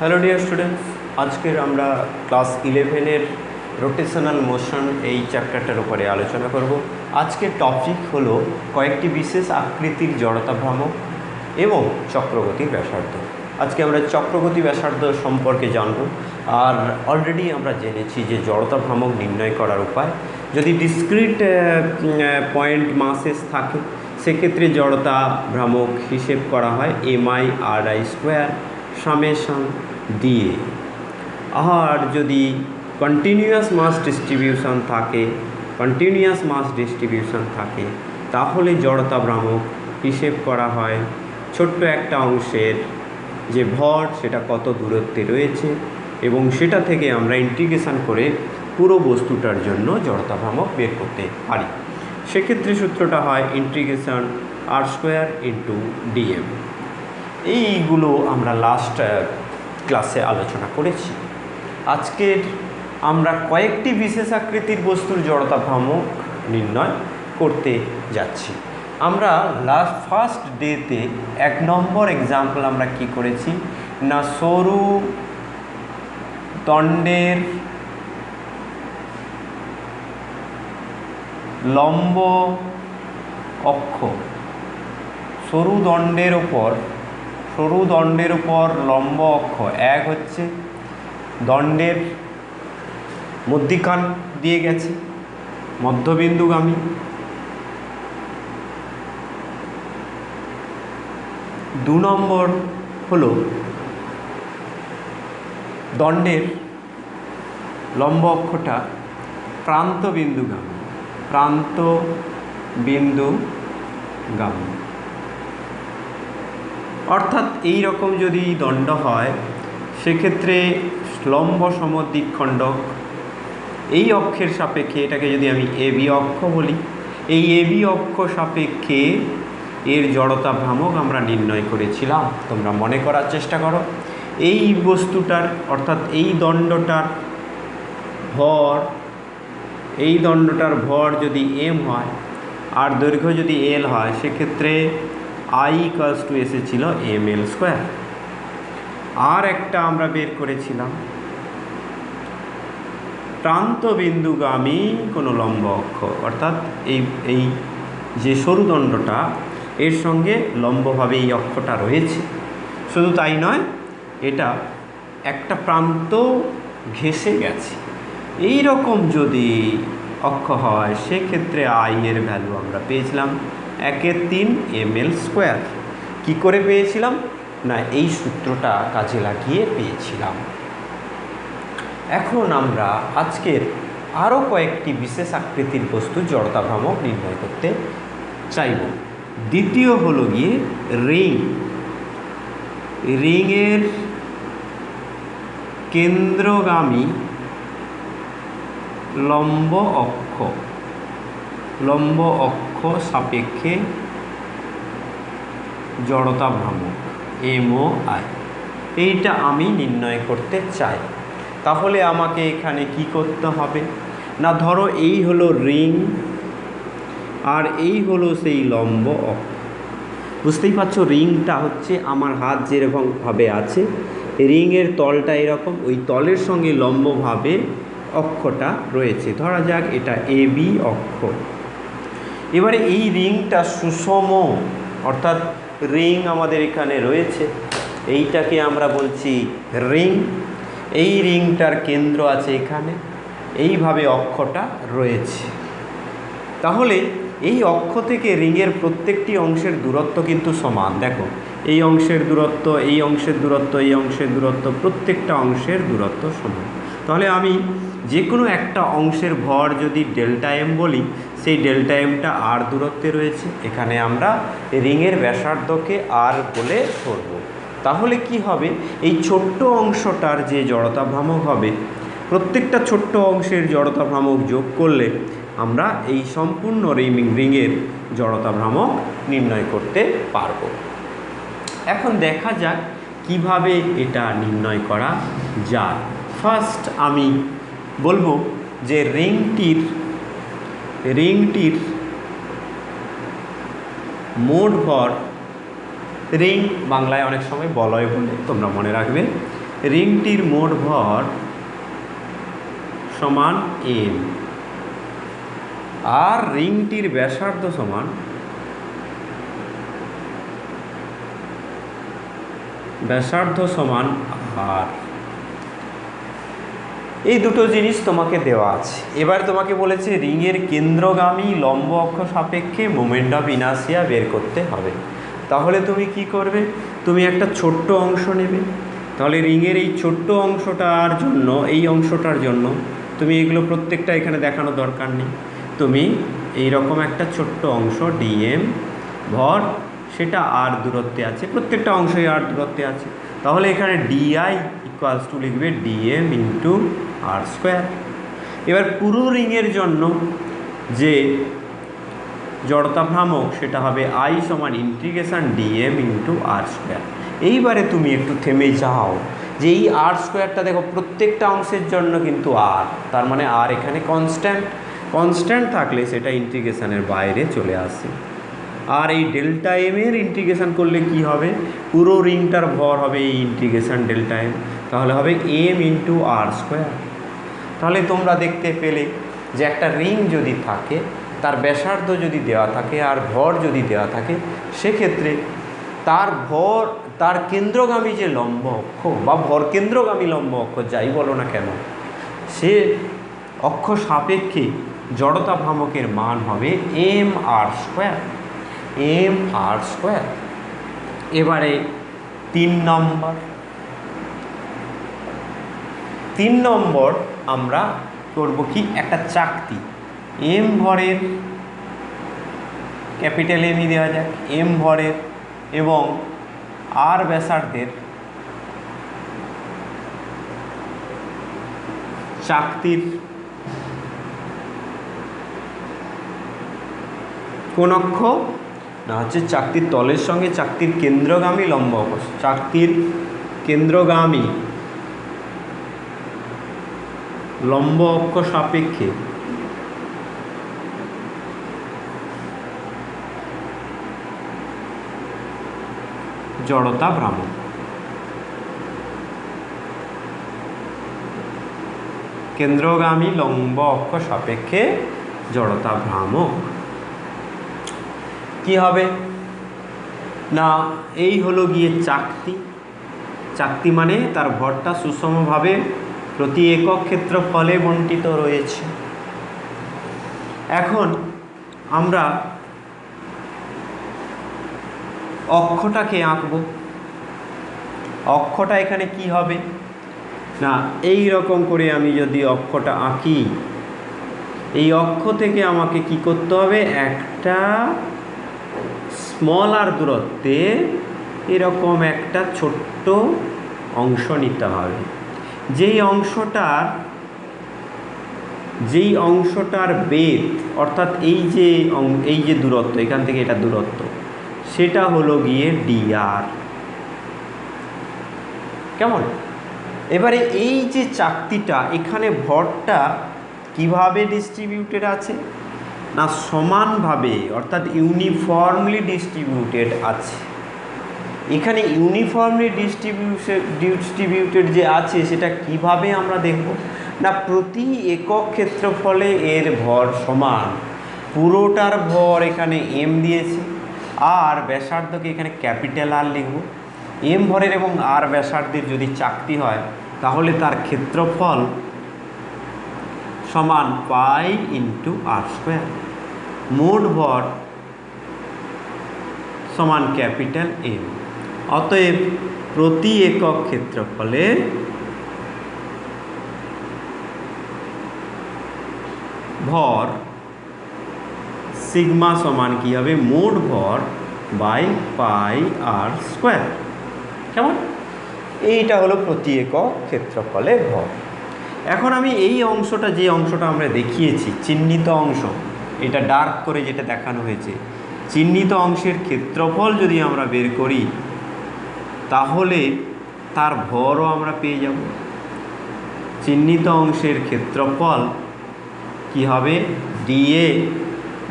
Hello dear students, আজকের আমরা class 11-এর rotational motion এই চ্যাপ্টারটার উপরে আলোচনা করব। আজকের টপিক হলো কয়েকটি বিশেষ আকৃতির জড়তা ভ্রামক এবং চক্রগতির ব্যাসার্ধ। আজকে আমরা চক্রগতি ব্যাসার্ধ সম্পর্কে জানব। আর অলরেডি আমরা জেনেছি যে জড়তা ভ্রামক নির্ণয় করার উপায়। যদি ডিসক্রিট পয়েন্ট মাসেস থাকে সেক্ষেত্রে জড়তা ভ্রামক হিসেব করা হয় MI/RI² সামেশন দিয়ে। আর যদি কন্টিনিউয়াস মাস ডিস্ট্রিবিউশন থাকে তাহলে জড়তা ভ্রামক হিসেব করা হয় ছোট্ট একটা অংশের যে ভর সেটা কত দূরত্বে রয়েছে এবং সেটা থেকে আমরা ইন্টিগ্রেশন করে পুরো বস্তুটার জন্য জড়তা ভ্রামক বের করতে পারি। সেক্ষেত্রে সূত্রটা হয় ইন্টিগ্রেশন R²/dm। এইগুলো আমরা লাস্ট ক্লাসে আলোচনা করেছি। আজকের আমরা কয়েকটি বিশেষ আকৃতির বস্তুর জড়তা ভ্রামক নির্ণয় করতে যাচ্ছি। আমরা ফার্স্ট ডেতে 1 নম্বর এক্সাম্পল আমরা কি করেছি না, সরু দণ্ডের লম্ব অক্ষ, সরু দণ্ডের উপর লম্ব অক্ষ এক হচ্ছে দণ্ডের মধ্যিখান দিয়ে গেছে মধ্যবিন্দুগামী, 2 নম্বর হলো দণ্ডের লম্ব অক্ষটা প্রান্ত বিন্দুগামী। অর্থাৎ এই রকম যদি দণ্ড হয় সেক্ষেত্রে লম্ব সমদ্বিখণ্ডক এই অক্ষের সাপেক্ষে, এটাকে যদি আমি AB অক্ষ বলি, এই AB অক্ষ সাপেক্ষে এর জড়তা ভ্রামক আমরা নির্ণয় করেছিলাম। তোমরা মনে করার চেষ্টা করো। এই বস্তুটার অর্থাৎ এই দণ্ডটার ভর যদি m হয় আর দৈর্ঘ্য যদি l হয় সেক্ষেত্রে I এসেছিল ml²। আর একটা আমরা বের করেছিলাম প্রান্ত বিন্দুগামী কোনো লম্ব অক্ষ, অর্থাৎ এই যে সরু দণ্ডটা এর সঙ্গে লম্বভাবে এই অক্ষটা রয়েছে। শুধু তাই নয়, এটা একটা প্রান্ত ঘেঁষে গেছে। এই রকম যদি অক্ষ হয় সেক্ষেত্রে I এর ভ্যালু আমরা পেয়েছিলাম 1/3 ml²। কি করে পেয়েছিলাম না, এই সূত্রটা কাজে লাগিয়ে পেয়েছিলাম। এখন আমরা আজকের আরও কয়েকটি বিশেষ আকৃতির বস্তু জড়তা ভ্রামক নির্ণয় করতে চাইব। দ্বিতীয় হলো গিয়ে রিংয়ের কেন্দ্রগামী লম্ব অক্ষ সাপেক্ষে জড়তা ভ্রামক MOI, এইটা আমি নির্ণয় করতে চাই। তাহলে আমাকে এখানে কি করতে হবে না, ধরো এই হলো রিং আর এই হলো সেই লম্ব অক্ষ। বুঝতেই পারছো, রিংটা হচ্ছে আমার হাত যেরকমভাবে আছে, রিংয়ের তলটা এরকম, ওই তলের সঙ্গে লম্বভাবে অক্ষটা রয়েছে। ধরা যাক এটা AB অক্ষ। এবারে এই রিংটা সুষম, অর্থাৎ রিং আমাদের এখানে রয়েছে, এইটাকে আমরা বলছি রিং। এই রিংটার কেন্দ্র আছে এখানে, এইভাবে অক্ষটা রয়েছে। তাহলে এই অক্ষ থেকে রিংয়ের প্রত্যেকটি অংশের দূরত্ব কিন্তু সমান। দেখো, এই অংশের দূরত্ব, এই অংশের দূরত্ব, এই অংশের দূরত্ব, প্রত্যেকটা অংশের দূরত্ব সমান। তাহলে আমি যে কোনো একটা অংশের ভর যদি Δm বলি, সেই Δmটা r দূরত্বে রয়েছে। এখানে আমরা রিংয়ের ব্যাসার্ধকে r বলে ধরব। তাহলে কি হবে, এই ছোট্ট অংশটার যে জড়তা ভ্রামক হবে, প্রত্যেকটা ছোট্ট অংশের জড়তা ভ্রামক যোগ করলে আমরা এই সম্পূর্ণ রিংয়ের জড়তা ভ্রামক নির্ণয় করতে পারব। এখন দেখা যাক কিভাবে এটা নির্ণয় করা যায়। ফার্স্ট আমি বলবো যে রিংটির মোট ভর, রিং বাংলায় অনেক সময় বলয় বলে, তোমরা মনে রাখবে রিংটির মোট ভর সমান m, আর রিংটির ব্যাসার্ধ সমান r। এই দুটো জিনিস তোমাকে দেওয়া আছে। এবার তোমাকে বলেছে রিংয়ের কেন্দ্রগামী লম্ব অক্ষ সাপেক্ষে মোমেন্ট অফ ইনার্সিয়া বের করতে হবে। তাহলে তুমি কি করবে? তুমি একটা ছোট্ট অংশ নেবে। তাহলে রিংয়ের এই ছোট্ট অংশটার জন্য, এই অংশটার জন্য তুমি এগুলো প্রত্যেকটা এখানে দেখানো দরকার নেই। তুমি এই রকম একটা ছোট্ট অংশ ডিএম ভর, সেটা আর দূরত্বে আছে, প্রত্যেকটা অংশই আর দূরত্বে আছে। তাহলে এখানে ডিআই ইকুয়ালস টু লিখবে ডিএম ইন্টু আর স্কোয়ার। এবার পুরো রিংয়ের জন্য যে জড়তা ভ্রামক সেটা হবে আই সমান ইন্টিগ্রেশন ডিএম ইন্টু আর স্কোয়ার। এইবারে তুমি একটু থেমে যাও যে এই আর স্কোয়ারটা দেখো প্রত্যেকটা অংশের জন্য কিন্তু আর, তার মানে আর এখানে কনস্ট্যান্ট থাকলে সেটা ইন্টিগ্রেশনের বাইরে চলে আসে। আর এই ডেল্টা এম এর ইন্টিগ্রেশন করলে কি হবে? পুরো রিংটার ভর হবে এই ইন্টিগ্রেশন ডেল্টা এম, তাহলে হবে এম ইন্টু আর স্কোয়ার। তাহলে তোমরা দেখতে পেলে যে একটা রিং যদি থাকে, তার ব্যাসার্ধ যদি দেওয়া থাকে আর ভর যদি দেওয়া থাকে, সেক্ষেত্রে তার ভর, তার কেন্দ্রগামী যে লম্ব অক্ষ বা ভর কেন্দ্রগামী লম্ব অক্ষ যাই বলো না কেন, সে অক্ষ সাপেক্ষে জড়তা ভ্রামকের মান হবে এম আর স্কোয়ার। এবারে 3 নম্বর আমরা করব কি, একটা চাকতি এম ভরের, ক্যাপিটাল এমই দেওয়া যাক, এম ভরের এবং আর ব্যাসার্ধের চাকতির কোন অক্ষ না, হচ্ছে চাকতির তলের সঙ্গে চাকতির কেন্দ্রগামী লম্ব অক্ষ, চাকতির কেন্দ্রগামী লম্ব অক্ষ সাপেক্ষে জড়তা ভ্রামক। কেন্দ্রগামী লম্ব অক্ষ সাপেক্ষে জড়তা ভ্রামক কি হবে না, এই হলো গিয়ে চাকতি মানে তার ভরটা সুষমভাবে প্রতি একক ক্ষেত্রফলে বণ্টিত রয়েছে। এখন আমরা অক্ষটাকে আঁকব। অক্ষটা এখানে কি হবে না, এই রকম করে আমি যদি অক্ষটা আঁকি, এই অক্ষ থেকে আমাকে কি করতে হবে, একটা স্মল আর দূরত্বে এরকম একটা ছোট্ট অংশ নিতে হবে। যেই অংশটার বেধ, অর্থাৎ এই যে দূরত্ব, এখান থেকে এটা দূরত্ব, সেটা হলো গিয়ে ডিআর। কেমন? এবারে এই যে চাকতিটা, এখানে ভরটা কিভাবে ডিস্ট্রিবিউটেড আছে না, সমানভাবে, অর্থাৎ ইউনিফর্মলি ডিস্ট্রিবিউটেড আছে। এখানে ইউনিফর্মলি ডিস্ট্রিবিউটেড যে আছে সেটা কিভাবে আমরা দেখব না, প্রতি একক ক্ষেত্রফলে এর ভর সমান, পুরোটার ভর এখানে এম দিয়েছে, আর ব্যাসার্ধকে এখানে ক্যাপিটাল আর লিখব। এম ভরের এবং আর ব্যাসার্ধের যদি চাকতি হয়, তাহলে তার ক্ষেত্রফল সমান পাই ইন্টু আর স্কোয়ার। মোট ভর সমান ক্যাপিটাল এম। অতএব প্রতি একক ক্ষেত্রফলে ভর সিগমা সমান কি হবে, মোট ভর বাই পাই আর স্কোয়ার। কেমন? এইটা হলো প্রতি একক ক্ষেত্রফলে ভর। এখন আমি এই অংশটা, যে অংশটা আমরা দেখিয়েছি চিহ্নিত অংশ, এটা ডার্ক করে যেটা দেখানো হয়েছে, চিহ্নিত অংশের ক্ষেত্রফল যদি আমরা বের করি, তাহলে তার ভরও আমরা পেয়ে যাব। চিহ্নিত অংশের ক্ষেত্রফল কি হবে, ডিএ,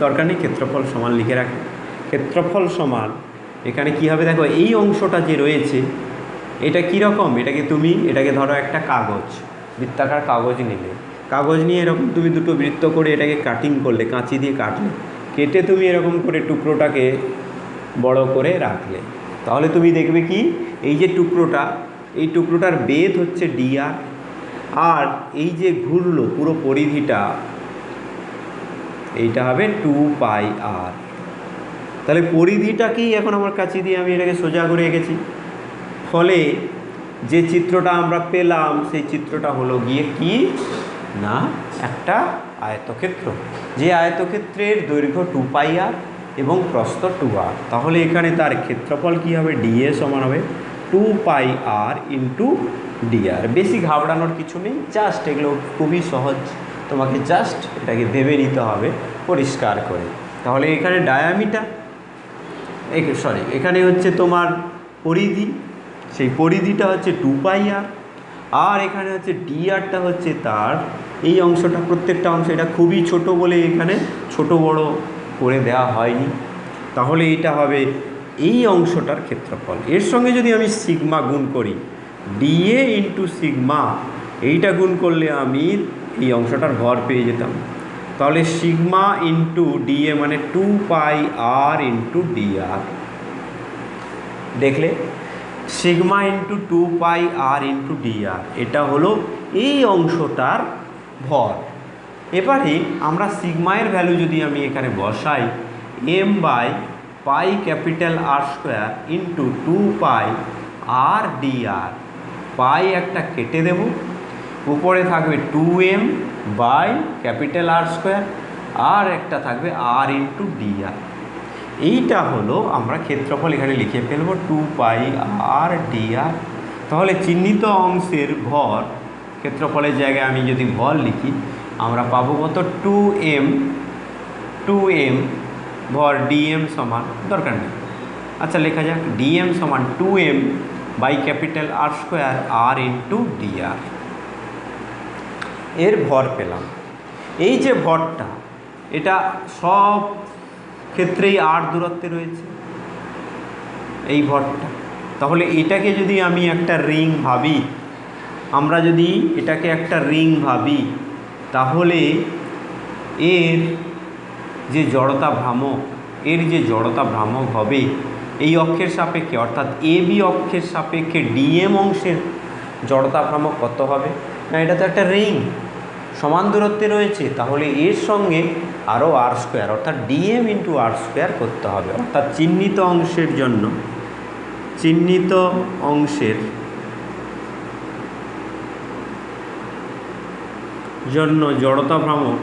দরকার নেই ক্ষেত্রফল সমান লিখে রাখি, ক্ষেত্রফল সমান এখানে কি হবে দেখো, এই অংশটা যে রয়েছে এটা কীরকম, এটাকে ধরো একটা কাগজ, বৃত্তাকার কাগজ নিলে, কাগজ নিয়ে এরকম তুমি দুটো বৃত্ত করে এটাকে কাটিং করলে, কাঁচি দিয়ে কাটলে, কেটে তুমি এরকম করে টুকরোটাকে বড় করে রাখলে, তাহলে তুমি দেখবে কি এই যে টুকরোটা, এই টুকরোটার বেধ হচ্ছে dr, আর এই যে ঘুরলো পুরো পরিধিটা এইটা হবে 2πr। তাহলে পরিধিটাকেই এখন আমার কাছে দিয়ে আমি এটাকে সোজা করে এঁকেছি, ফলে যে চিত্রটা আমরা পেলাম সেই চিত্রটা হলো গিয়ে কি না একটা আয়তক্ষেত্র, যে আয়তক্ষেত্রের দৈর্ঘ্য 2πr এবং প্রস্থ 2r। তাহলে এখানে তার ক্ষেত্রফল কি হবে, dA সমান হবে 2πr ইন্টু dr। বেশি ঘাবড়ানোর কিছু নেই, জাস্ট এগুলো খুবই সহজ, তোমাকে জাস্ট এটাকে ভেবে নিতে হবে পরিষ্কার করে। তাহলে এখানে ডায়ামিটার, এখানে হচ্ছে তোমার পরিধি, সেই পরিধিটা হচ্ছে 2πr, আর এখানে হচ্ছে drটা হচ্ছে তার এই অংশটা, প্রত্যেকটা অংশ, এটা খুবই ছোট বলে এখানে ছোট বড় করে দেওয়া হয়নি। তাহলে এটা হবে এই অংশটার ক্ষেত্রফল। এর সঙ্গে যদি আমি সিগমা গুণ করি, dA ইন্টু সিগমা, এইটা গুণ করলে আমি এই অংশটার ভর পেয়ে যেতাম। তাহলে সিগমা ইন্টু dA মানে 2πr ইন্টু dr। দেখলে sigma into 2πr into dr, এটা হলো এই অংশটার ভর। এবারে আমরা সিগমায়ের ভ্যালু যদি আমি এখানে বসাই, m/π R square into 2πr dr, পাই একটা কেটে দেব, উপরে থাকবে 2m/R স্কোয়ার, আর একটা থাকবে r ইন্টু dr। এইটা হলো আমরা ক্ষেত্রফল এখানে লিখে ফেলবো 2πr dr। তাহলে চিহ্নিত অংশের ভর, ক্ষেত্রফলের জায়গায় আমি যদি ভর লিখি, আমরা পাবো কত, 2m ভর, dm সমান, দরকার নেই, আচ্ছা লেখা যাক, dm সমান 2m/R square r into dr। এর ভর পেলাম। এই যে ভরটা, এটা সব ক্ষেত্রেই r দূরত্বে রয়েছে এই ভরটা। তাহলে এটাকে যদি আমি একটা রিং ভাবি, আমরা যদি এটাকে একটা রিং ভাবি, তাহলে এর যে জড়তা ভ্রামক, হবে এই অক্ষের সাপেক্ষে, অর্থাৎ AB অক্ষের সাপেক্ষে dm অংশের জড়তা ভ্রামক কত হবে না, এটা তো একটা রিং, সমান দূরত্বে রয়েছে, তাহলে এর সঙ্গে আরও r স্কোয়ার, অর্থাৎ dm ইন্টু r স্কোয়ার করতে হবে। অর্থাৎ চিহ্নিত অংশের জন্য জড়তা ভ্রামক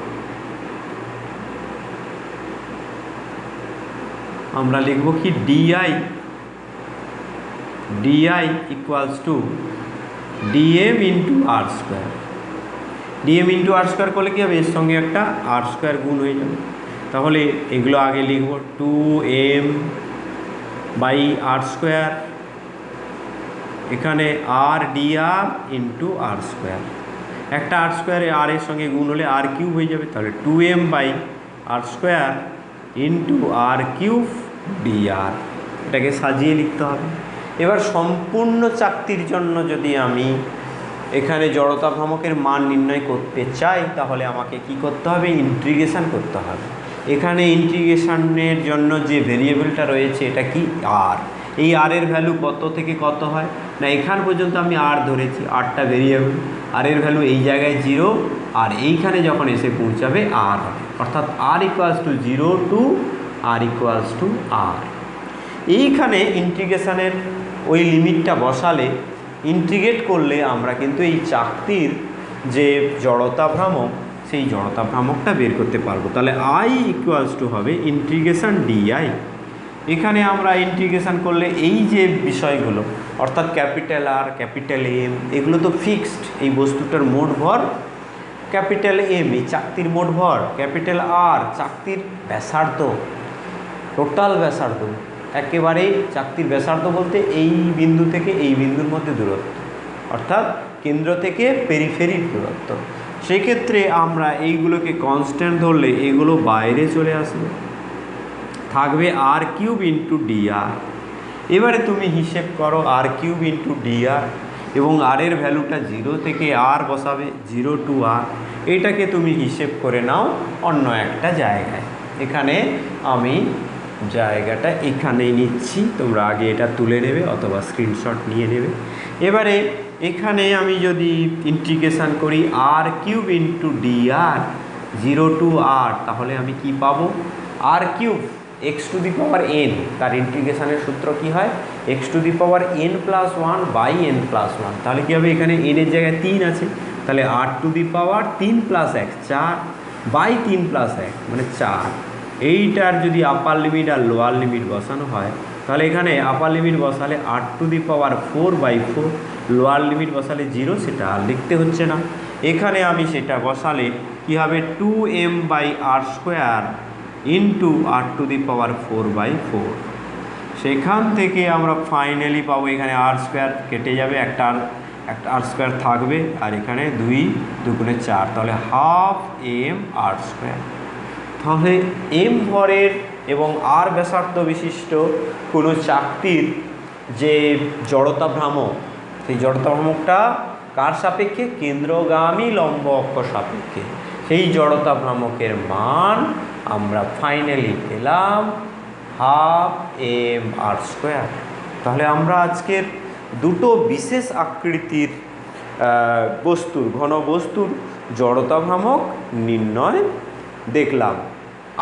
আমরা লিখব কি, di equals to dm into r square. dm into r square করলে কি হবে, এর সঙ্গে একটা r স্কোয়ার গুণ হয়ে যাবে। তাহলে এগুলো আগে লিখব 2m/r স্কোয়ার, এখানে r dr into r square, একটা r স্কোয়ারে r এর সঙ্গে গুণ হলে r কিউব হয়ে যাবে। তাহলে 2m/r square into r cube dr, এটাকে সাজিয়ে লিখতে হবে। এবার সম্পূর্ণ চাকতির জন্য যদি আমি এখানে জড়তা ভ্রামকের মান নির্ণয় করতে চাই, তাহলে আমাকে কি করতে হবে, ইন্টিগ্রেশন করতে হবে। এখানে ইন্টিগ্রেশনের জন্য যে ভেরিয়েবলটা রয়েছে এটা কি, r। এই r এর ভ্যালু কত থেকে কত হয় না, এখান পর্যন্ত আমি r ধরেছি, rটা ভেরিয়েবল, r এর ভ্যালু এই জায়গায় 0, আর এইখানে যখন এসে পৌঁছাবে r হবে, অর্থাৎ r equals to 0 to r equals to r। এইখানে ইন্টিগ্রেশনের ওই লিমিটটা বসালে, ইন্টিগ্রেট করলে আমরা কিন্তু এই চাকতির যে জড়তা ভ্রামক, সেই জড়তা ভ্রামকটা বের করতে পারবো। তাহলে i ইকুয়ালস টু হবে ইন্টিগ্রেশন di। এখানে আমরা ইন্টিগ্রেশন করলে এই যে বিষয়গুলো, অর্থাৎ ক্যাপিটাল R, ক্যাপিটাল M, এগুলো তো ফিক্সড, এই বস্তুটার মোট ভর ক্যাপিটাল M, এই চাকতির মোট ভর ক্যাপিটাল R, চাকতির ব্যাসার্ধ, টোটাল ব্যাসার্ধ, একেবারে চাকতির ব্যাসার্ধ বলতে এই বিন্দু থেকে এই বিন্দুর মধ্যে দূরত্ব, অর্থাৎ কেন্দ্র থেকে পেরিফেরির দূরত্ব। সেক্ষেত্রে আমরা এইগুলোকে কনস্ট্যান্ট ধরলে এগুলো বাইরে চলে আসবে, থাকবে r কিউব ইন্টু dr। এবারে তুমি হিসেব করো আর কিউব ইন্টু ডি আর, এবং আর এর ভ্যালুটা 0 থেকে আর বসাবে, 0 টু আর। এটাকে তুমি হিসেব করে নাও অন্য একটা জায়গায়। এখানে আমি জায়গাটা এখানেই নিচ্ছি, তোমরা আগে এটা তুলে নেবে অথবা স্ক্রিনশট নিয়ে নেবে। এবারে এখানে আমি যদি ইন্টিগ্রেশান করি r cube into d r 0 to r, তাহলে আমি কি পাবো? R cube x to the power n, তার ইন্টিগ্রেশানের সূত্র কি হয়? X to the power n plus one by n plus one. তাহলে কী হবে? এখানে এনের জায়গায় 3 আছে, তাহলে r to the power 3 plus 1 4 by 3 plus 1 মানে 4। এইটার যদি আপার লিমিট আর লোয়ার লিমিট বসানো হয়, তাহলে এখানে আপার লিমিট বসালে r to the power 4/4, lower limit বসালে 0, সেটা আর লিখতে হচ্ছে না। এখানে আমি সেটা বসালে কী হবে? 2m/r² into R to the power 4/4। সেখান থেকে আমরা ফাইনালি পাবো এখানে r² কেটে যাবে, একটা r² থাকবে, আর এখানে 2 2 4, তাহলে হাফ m r²। তাহলে এম ভরের এবং আর ব্যাসার্ধ বিশিষ্ট কোনো চাকতির যে জড়তা ভ্রামক, সেই জড়তা ভ্রামকটা কার সাপেক্ষে? কেন্দ্রগামী লম্ব অক্ষ সাপেক্ষে। সেই জড়তা ভ্রামকের মান আমরা ফাইনালি পেলাম হাফ mr²। তাহলে আমরা আজকের দুটো বিশেষ আকৃতির বস্তুর, ঘন বস্তুর জড়তা ভ্রামক নির্ণয় দেখলাম।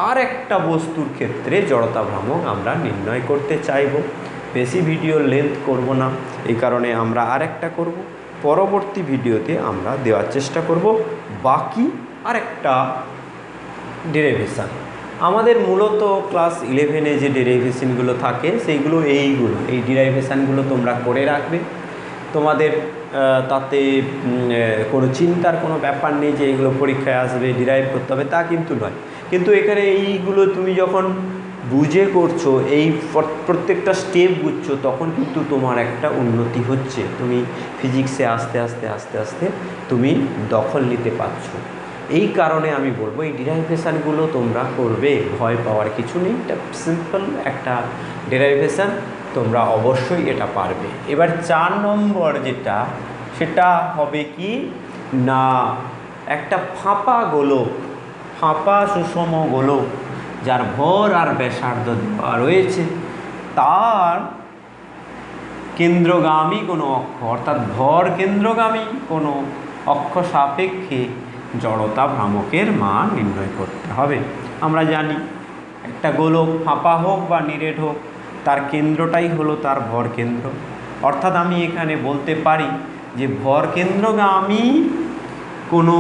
আর একটা বস্তুর ক্ষেত্রে জড়তা ভ্রামক আমরা নির্ণয় করতে চাইব। বেশি ভিডিও লেন্থ করব না, এই কারণে আমরা আরেকটা করব। পরবর্তী ভিডিওতে আমরা দেওয়ার চেষ্টা করব বাকি আরেকটা ডেরিভেশান। আমাদের মূলত ক্লাস 11-এ যে ডেরিভেশনগুলো থাকে সেইগুলো এই ডেরিভেশানগুলো তোমরা করে রাখবে। তোমাদের তাতে কোনো চিন্তার কোনো ব্যাপার নেই যে এইগুলো পরীক্ষায় আসবে, ডিরাইভ করতে হবে, তা কিন্তু নয়। কিন্তু এখানে এইগুলো তুমি যখন বুঝে করছো, এই প্রত্যেকটা স্টেপ বুঝছো, তখন কিন্তু তোমার একটা উন্নতি হচ্ছে। তুমি ফিজিক্সে আস্তে আস্তে আস্তে আস্তে তুমি দখল নিতে পারছো। এই কারণে আমি বলবো এই ডেরিভেশানগুলো তোমরা করবে, ভয় পাওয়ার কিছু নেই। এটা সিম্পল একটা ডেরিভেশান, তোমরা অবশ্যই এটা পারবে। এবার 4 নম্বর যেটা, সেটা হবে কি না, একটা ফাঁপা গোলক, ফাঁপা সুষম গোলক যার ভর আর ব্যাসার্ধ দেওয়া রয়েছে, তার কেন্দ্রগামী কোনো অক্ষ, অর্থাৎ ভর কেন্দ্রগামী কোনো অক্ষ সাপেক্ষে জড়তা ভ্রামকের মান নির্ণয় করতে হবে। আমরা জানি একটা গোলক ফাঁপা হোক বা নিরেট হোক, তার কেন্দ্রটাই হলো তার ভর কেন্দ্র। অর্থাৎ আমি এখানে বলতে পারি যে ভর কেন্দ্রগামী কোনো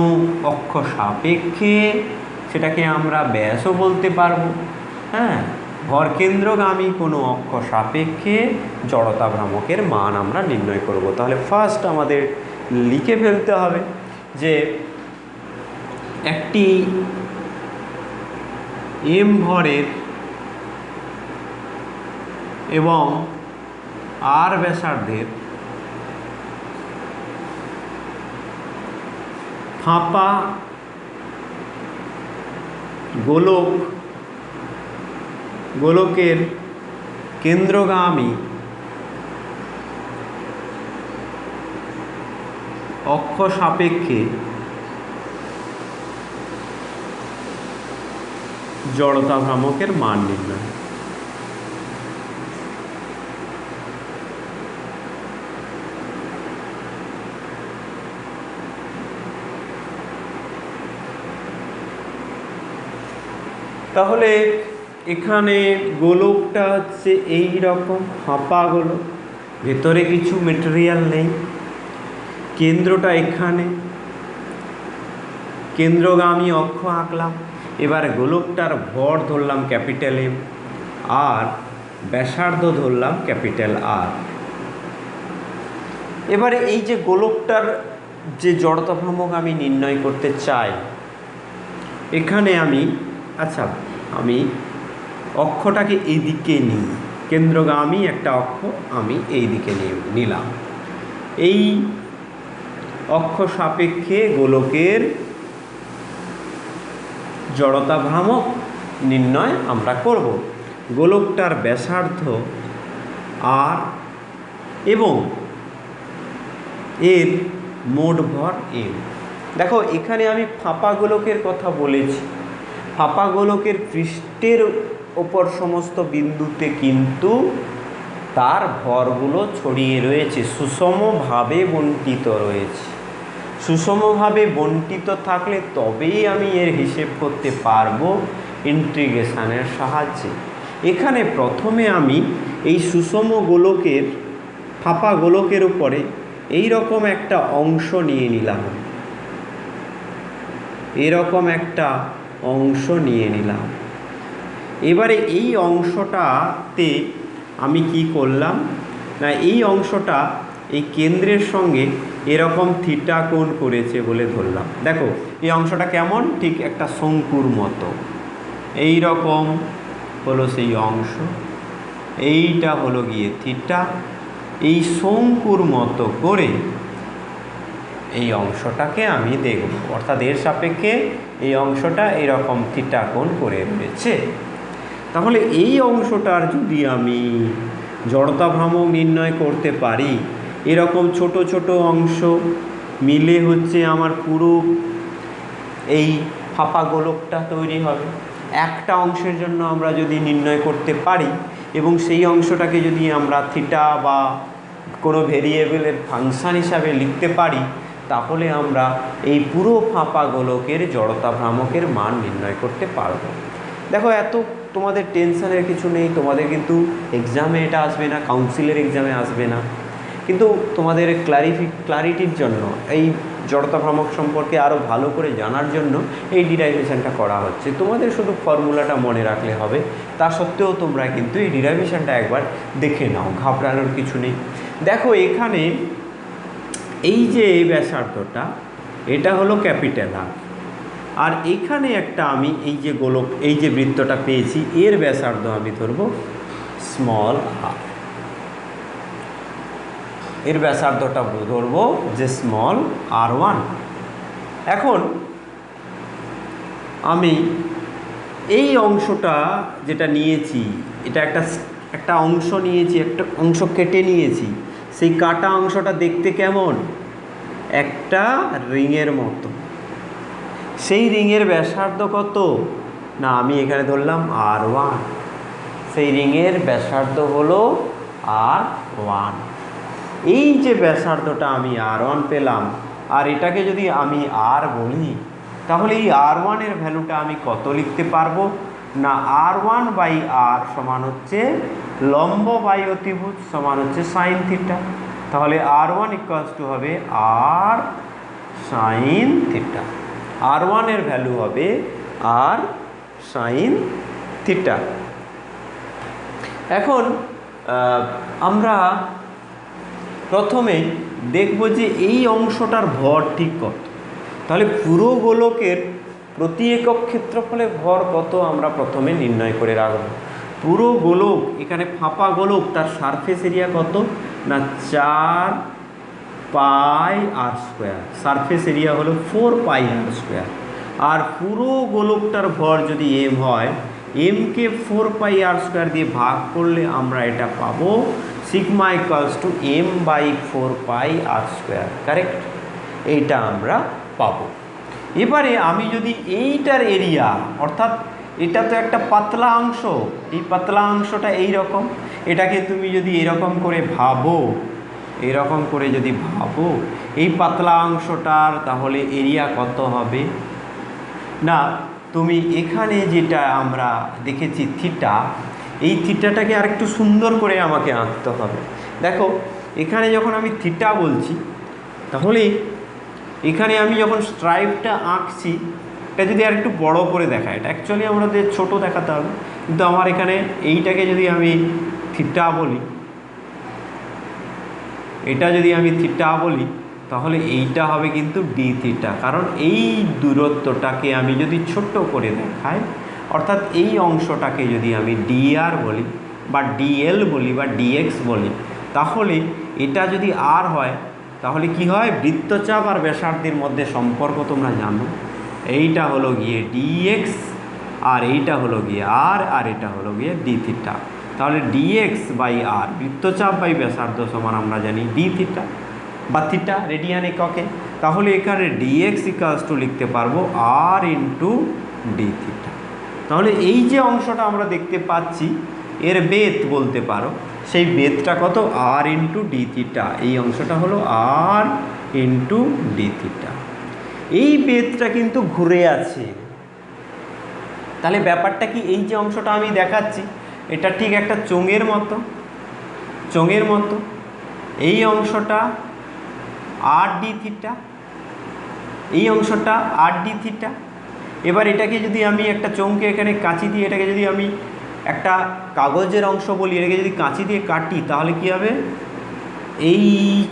অক্ষ সাপেক্ষে, সেটাকে আমরা ব্যাসও বলতে পারবো। হ্যাঁ, ভর কেন্দ্রগামী কোনো অক্ষ সাপেক্ষে জড়তা ভ্রামকের মান আমরা নির্ণয় করব। তাহলে ফার্স্ট আমাদের লিখে ফেলতে হবে যে একটি এম ভরের এবং আর ব্যাসার্ধের ফাঁপা গোলকের কেন্দ্রগামী অক্ষ সাপেক্ষে জড়তা ভ্রামকের মান নির্ণয়। তাহলে এখানে গোলকটা হচ্ছে এই রকম ফাঁপা গোলক, ভেতরে কিছু মেটেরিয়াল নেই, কেন্দ্রটা এখানে, কেন্দ্রগামী অক্ষ আঁকলাম। এবার গোলকটার ভর ধরলাম ক্যাপিটাল এম, আর ব্যাসার্ধ ধরলাম ক্যাপিটাল আর। এবারে এই যে গোলকটার যে জড়তা ভ্রামক আমি নির্ণয় করতে চাই, এখানে আমি আমি অক্ষটাকে এই দিকে নিই, কেন্দ্রগামী একটা অক্ষ আমি এই দিকে নিলাম। এই অক্ষ সাপেক্ষে গোলকের জড়তা ভ্রামক নির্ণয় আমরা করব। গোলকটার ব্যাসার্ধ আর এবং এর মোট ভর এম। দেখো এখানে আমি ফাঁপা গোলকের কথা বলেছি। ফাঁপা গোলকের পৃষ্ঠের ওপর সমস্ত বিন্দুতে কিন্তু তার ভরগুলো ছড়িয়ে রয়েছে, সুষমভাবে বণ্টিত রয়েছে। সুষমভাবে বণ্টিত থাকলে তবেই আমি এর হিসেব করতে পারবো ইন্টিগ্রেশনের সাহায্যে। এখানে প্রথমে আমি এই সুষম গোলকের ফাঁপা গোলকের উপরে এই রকম একটা অংশ নিয়ে নিলাম, এরকম একটা অংশ নিয়ে নিলাম। এবারে এই অংশটাতে আমি কি করলাম না, এই অংশটা এই কেন্দ্রের সঙ্গে এরকম থিটা কোণ করেছে বলে ধরলাম। দেখো এই অংশটা কেমন, ঠিক একটা শঙ্কুর মতো। এই রকম হলো সেই অংশ, এইটা হলো গিয়ে থিটা। এই শঙ্কুর মতো করে এই অংশটাকে আমি দেখব, অর্থাৎ এর সাপেক্ষে এই অংশটা এরকম থিটা কোণ করে রয়েছে। তাহলে এই অংশটার যদি আমি জড়তা ভ্রামক নির্ণয় করতে পারি, এরকম ছোট ছোট অংশ মিলে হচ্ছে আমার পুরো এই ফাঁপা গোলকটা তৈরি হবে। একটা অংশের জন্য আমরা যদি নির্ণয় করতে পারি এবং সেই অংশটাকে যদি আমরা থিটা বা কোনো ভেরিয়েবলের ফাংশান হিসাবে লিখতে পারি, তাহলে আমরা এই পুরো ফাঁপা গোলকের জড়তা ভ্রামকের মান নির্ণয় করতে পারব। দেখো এত তোমাদের টেনশনের কিছু নেই, তোমাদের কিন্তু এক্সামে এটা আসবে না, কাউন্সিলের এক্সামে আসবে না, কিন্তু তোমাদের ক্লারিটির জন্য এই জড়তা ভ্রামক সম্পর্কে আরও ভালো করে জানার জন্য এই ডিরাইভেশনটা করা হচ্ছে। তোমাদের শুধু ফর্মুলাটা মনে রাখলে হবে, তা সত্ত্বেও তোমরা কিন্তু এই ডিরাইভেশনটা একবার দেখে নাও, ঘাবড়ানোর কিছু নেই। দেখো এখানে এই যে ব্যাসার্ধটা, এটা হলো ক্যাপিটাল আর, আর এখানে একটা আমি এই যে গোলক, এই যে বৃত্তটা পেয়েছি, এর ব্যাসার্ধ আমি ধরবো স্মল আর। এর ব্যাসার্ধটা ধরবো যে স্মল r1। এখন আমি এই অংশটা যেটা নিয়েছি, এটা একটা অংশ নিয়েছি, একটা অংশ কেটে নিয়েছি। সেই কাটা অংশটা দেখতে কেমন, একটা রিংয়ের মতো। সেই রিংয়ের ব্যাসার্ধ কত না, আমি এখানে ধরলাম r1। সেই রিংয়ের ব্যাসার্ধ হলো r1। এই যে ব্যাসার্ধটা আমি r1 পেলাম, আর এটাকে যদি আমি r বলি, তাহলে এই r1 এর ভ্যালুটা আমি কত লিখতে পারবো না, r1/r সমান হচ্ছে লম্ব বাই অতিভুজ সমান হচ্ছে সাইন থিটা। তাহলে r1 হবে r সাইন থিটা। r1 এর ভ্যালু হবে r সাইন থিটা। এখন আমরা প্রথমে দেখব যে এই অংশটার ভর ঠিক কত। তাহলে পুরো গোলকের প্রতি একক ক্ষেত্রফলে ভর কত আমরা প্রথমে নির্ণয় করে রাখব। পুরো গোলক, এখানে ফাঁপা গোলক, তার সারফেস এরিয়া কত না 4πr²। সারফেস এরিয়া হলো 4πr²। আর পুরো গোলকটার ভর যদি m হয়, mকে 4πr² দিয়ে ভাগ করলে আমরা এটা পাবো সিগমা m/4πr²। কারেক্ট, এইটা আমরা পাবো। এবারে আমি যদি এইটার এরিয়া, অর্থাৎ এটা তো একটা পাতলা অংশ, এই পাতলা অংশটা এই রকম, এটাকে তুমি যদি এরকম করে ভাবো, এরকম করে যদি ভাবো এই পাতলা অংশটার, তাহলে এরিয়া কত হবে না, তুমি এখানে যেটা আমরা দেখেছি থিটা, এই থিটাটাকে আরেকটু সুন্দর করে আমাকে আঁকতে হবে। দেখো এখানে যখন আমি থিটা বলছি, তাহলে এখানে আমি যখন স্ট্রাইপটা আঁকছি, এটা যদি আর একটু বড় করে দেখায়, এটা অ্যাকচুয়ালি আমাদের ছোট দেখাতে হবে, কিন্তু আমার এখানে এইটাকে যদি আমি থিটা বলি, এটা যদি আমি থিটা বলি, তাহলে এইটা হবে কিন্তু ডি থিটা। কারণ এই দূরত্বটাকে আমি যদি ছোট্ট করে দেখাই, অর্থাৎ এই অংশটাকে যদি আমি ডিআর বলি বা ডিএল বলি বা ডিএক্স বলি, তাহলে এটা যদি আর হয়, তাহলে কি হয়, বৃত্তচাপ আর ব্যাসার্ধের মধ্যে সম্পর্ক তোমরা জানো, এইটা হলো গিয়ে ডিএক্স আর এইটা হলো গিয়ে আর, আর এটা হলো গিয়ে ডি থিটা। তাহলে ডিএক্স বাই আর, বৃত্তচাপ বাই ব্যাসার্ধ সমান আমরা জানি ডি থিটা বা থিটা রেডিয়ান এককে। তাহলে এখানে ডিএক্স ইকুয়ালস টু লিখতে পারবো আর ইন্টু ডি থিটা। তাহলে এই যে অংশটা আমরা দেখতে পাচ্ছি এর বেধ বলতে পারো, সেই বেধটা কত? আর ইন্টু ডি থিটা। এই অংশটা হলো আর ইন্টু ডি থিটা। এই বেধটা কিন্তু ঘুরে আছে। তাহলে ব্যাপারটা কি, এই যে অংশটা আমি দেখাচ্ছি এটা ঠিক একটা চোঙের মতো, চোঙের মতো। এই অংশটা আর ডি থিটা, এই অংশটা আর ডি থিটা। এবার এটাকে যদি আমি একটা চোঙকে এখানে কাঁচি দিয়ে, এটাকে যদি আমি একটা কাগজের অংশ বলি, এটাকে যদি কাঁচি দিয়ে কাটি তাহলে কি হবে? এই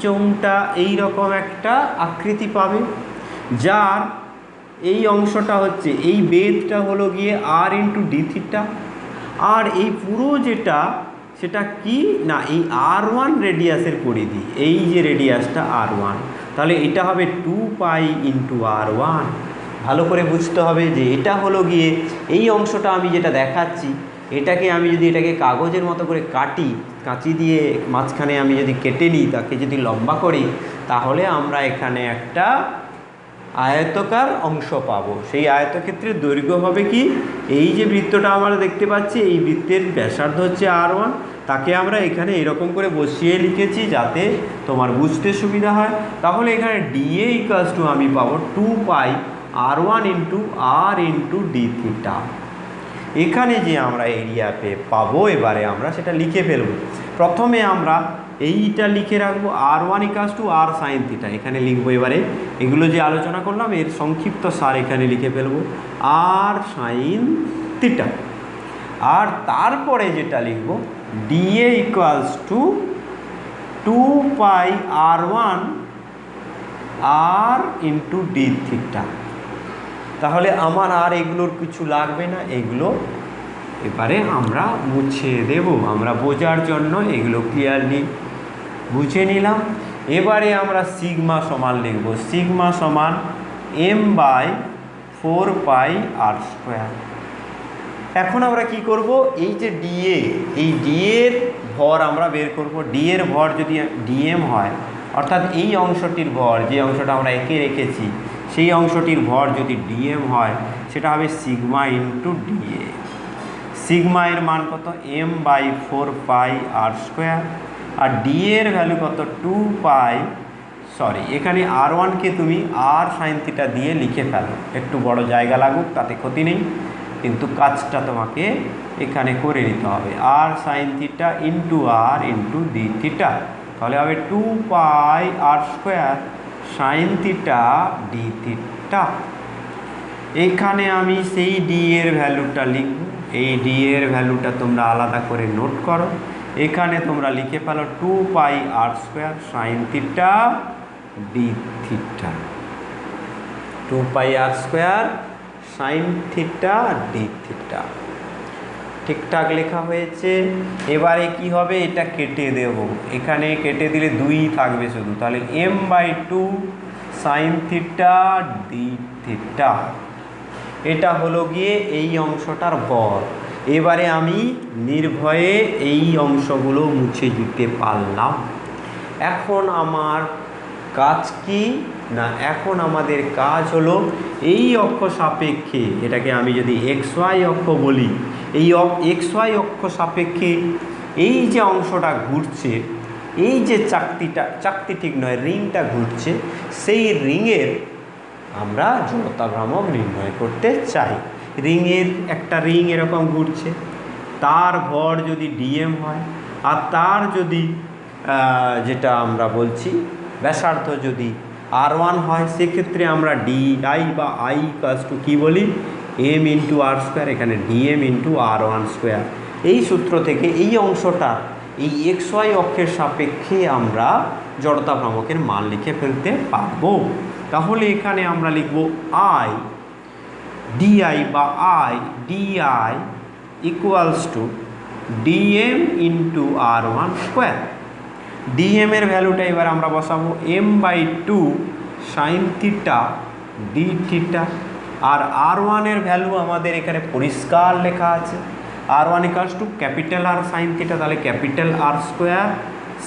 চোঙটা এই রকম একটা আকৃতি পাবে, যার এই অংশটা হচ্ছে, এই বেধটা হলো গিয়ে আর ইন্টু ডি থিটা। আর এই পুরো যেটা সেটা কি না, এই আর ওয়ান রেডিয়াসের পরিধি, এই যে রেডিয়াসটা আর ওয়ান, তাহলে এটা হবে 2 পাই ইন্টু আর ওয়ান। ভালো করে বুঝতে হবে যে এটা হলো গিয়ে এই অংশটা আমি যেটা দেখাচ্ছি, এটাকে আমি যদি এটাকে কাগজের মতো করে কাটি, কাঁচি দিয়ে মাঝখানে আমি যদি কেটে নিই, তাকে যদি লম্বা করি, তাহলে আমরা এখানে একটা আয়তকার অংশ পাবো। সেই আয়তক্ষেত্রের দৈর্ঘ্য হবে কি, এই যে বৃত্তটা আমরা দেখতে পাচ্ছি, এই বৃত্তের ব্যাসার্ধ হচ্ছে আর ওয়ান, তাকে আমরা এখানে এরকম করে বসিয়ে লিখেছি যাতে তোমার বুঝতে সুবিধা হয়। তাহলে এখানে ডিএ ইকুয়ালস টু আমি পাবো 2 pi r one into r into d theta. এখানে যে আমরা এরিয়া পাবো এবারে আমরা সেটা লিখে ফেলবো। প্রথমে আমরা এইটা লিখে রাখবো r one equals to r sine theta, এখানে লিখবো। এবারে এগুলো যে আলোচনা করলাম এর সংক্ষিপ্ত সার এখানে লিখে ফেলবো, আর সাইন থিটা। আর তারপরে যেটা লিখবো d A equals to 2 pi r one r into d theta. তাহলে আমার আর এগুলোর কিছু লাগবে না, এগুলো এবারে আমরা মুছে দেব। আমরা বোঝার জন্য এগুলো ক্লিয়ারলি বুঝে নিলাম। এবারে আমরা সিগমা সমান লিখব, সিগমা সমান m by 4 pi r square. এখন আমরা কি করব, এই যে ডিএ, এই ডিএর ভর আমরা বের করব। ডিএর ভর যদি ডিএম হয়, অর্থাৎ এই অংশটির ভর, যে অংশটা আমরা এঁকে রেখেছি, সেই অংশটির ভর যদি ডিএম হয়, সেটা হবে সিগমা ইন্টু ডিএ। সিগমা এর মান কত? M by 4 pi r square. আর ডি এর ভ্যালু কত? 2 পাই, সরি এখানে আর ওয়ানকে তুমি আর সাইন থিটা দিয়ে লিখে ফেলো, একটু বড় জায়গা লাগুক তাতে ক্ষতি নেই, কিন্তু কাজটা তোমাকে এখানে করে নিতে হবে। R sine theta into r into d theta, তাহলে হবে 2 pi r square sine theta d theta. এখানে আমি সেই ডি এর ভ্যালুটা লিখব। এই ডি এর ভ্যালুটা তোমরা আলাদা করে নোট করো। এখানে তোমরা লিখে ফেলো 2 pi r square sine theta d theta, 2 pi r square sine theta d theta. ঠিকঠাক লেখা হয়েছে। এবারে কি হবে, এটা কেটে দেব, এখানে কেটে দিলে 2 থাকবে শুধু, তাহলে m by 2 sine theta d theta. এটা হলো গিয়ে এই অংশটার ভর। এবারে আমি নির্ভয়ে এই অংশগুলো মুছে দিতে পারলাম। এখন আমার কাজ কি না, এখন আমাদের কাজ হলো এই অক্ষ সাপেক্ষে, এটাকে আমি যদি এক্স ওয়াই অক্ষ বলি, এই এক্স ওয়াই অক্ষ সাপেক্ষে এই যে অংশটা ঘুরছে, এই যে চাকতিটা, চাকতি ঠিক নয়, রিংটা ঘুরছে, সেই রিংয়ের আমরা জড়তা ভ্রামক নির্ণয় করতে চাই। রিংয়ের একটা রিং এরকম ঘুরছে, তার ভর যদি ডিএম হয়, আর তার যদি যেটা আমরা বলছি ব্যাসার্ধ যদি আর ওয়ান হয়, সেক্ষেত্রে আমরা ডি আই বা আই কাজ টু কী বলি, এম ইন্টু আর স্কোয়ার, এখানে DM into r one square. এই সূত্র থেকে এই অংশটা এই এক্স ওয়াই অক্ষের সাপেক্ষে আমরা জড়তা ভ্রামকের মান লিখে ফেলতে পারবো। তাহলে এখানে আমরা লিখব আই ডিআই বা I dI equals to dm into r one square. Dm এর ভ্যালুটা এবার আমরা বসাবো m by 2 sine theta d theta. আর আর ওয়ানের ভ্যালু আমাদের এখানে পরিষ্কার লেখা আছে, r one equals to capital r sine theta, তাহলে capital r square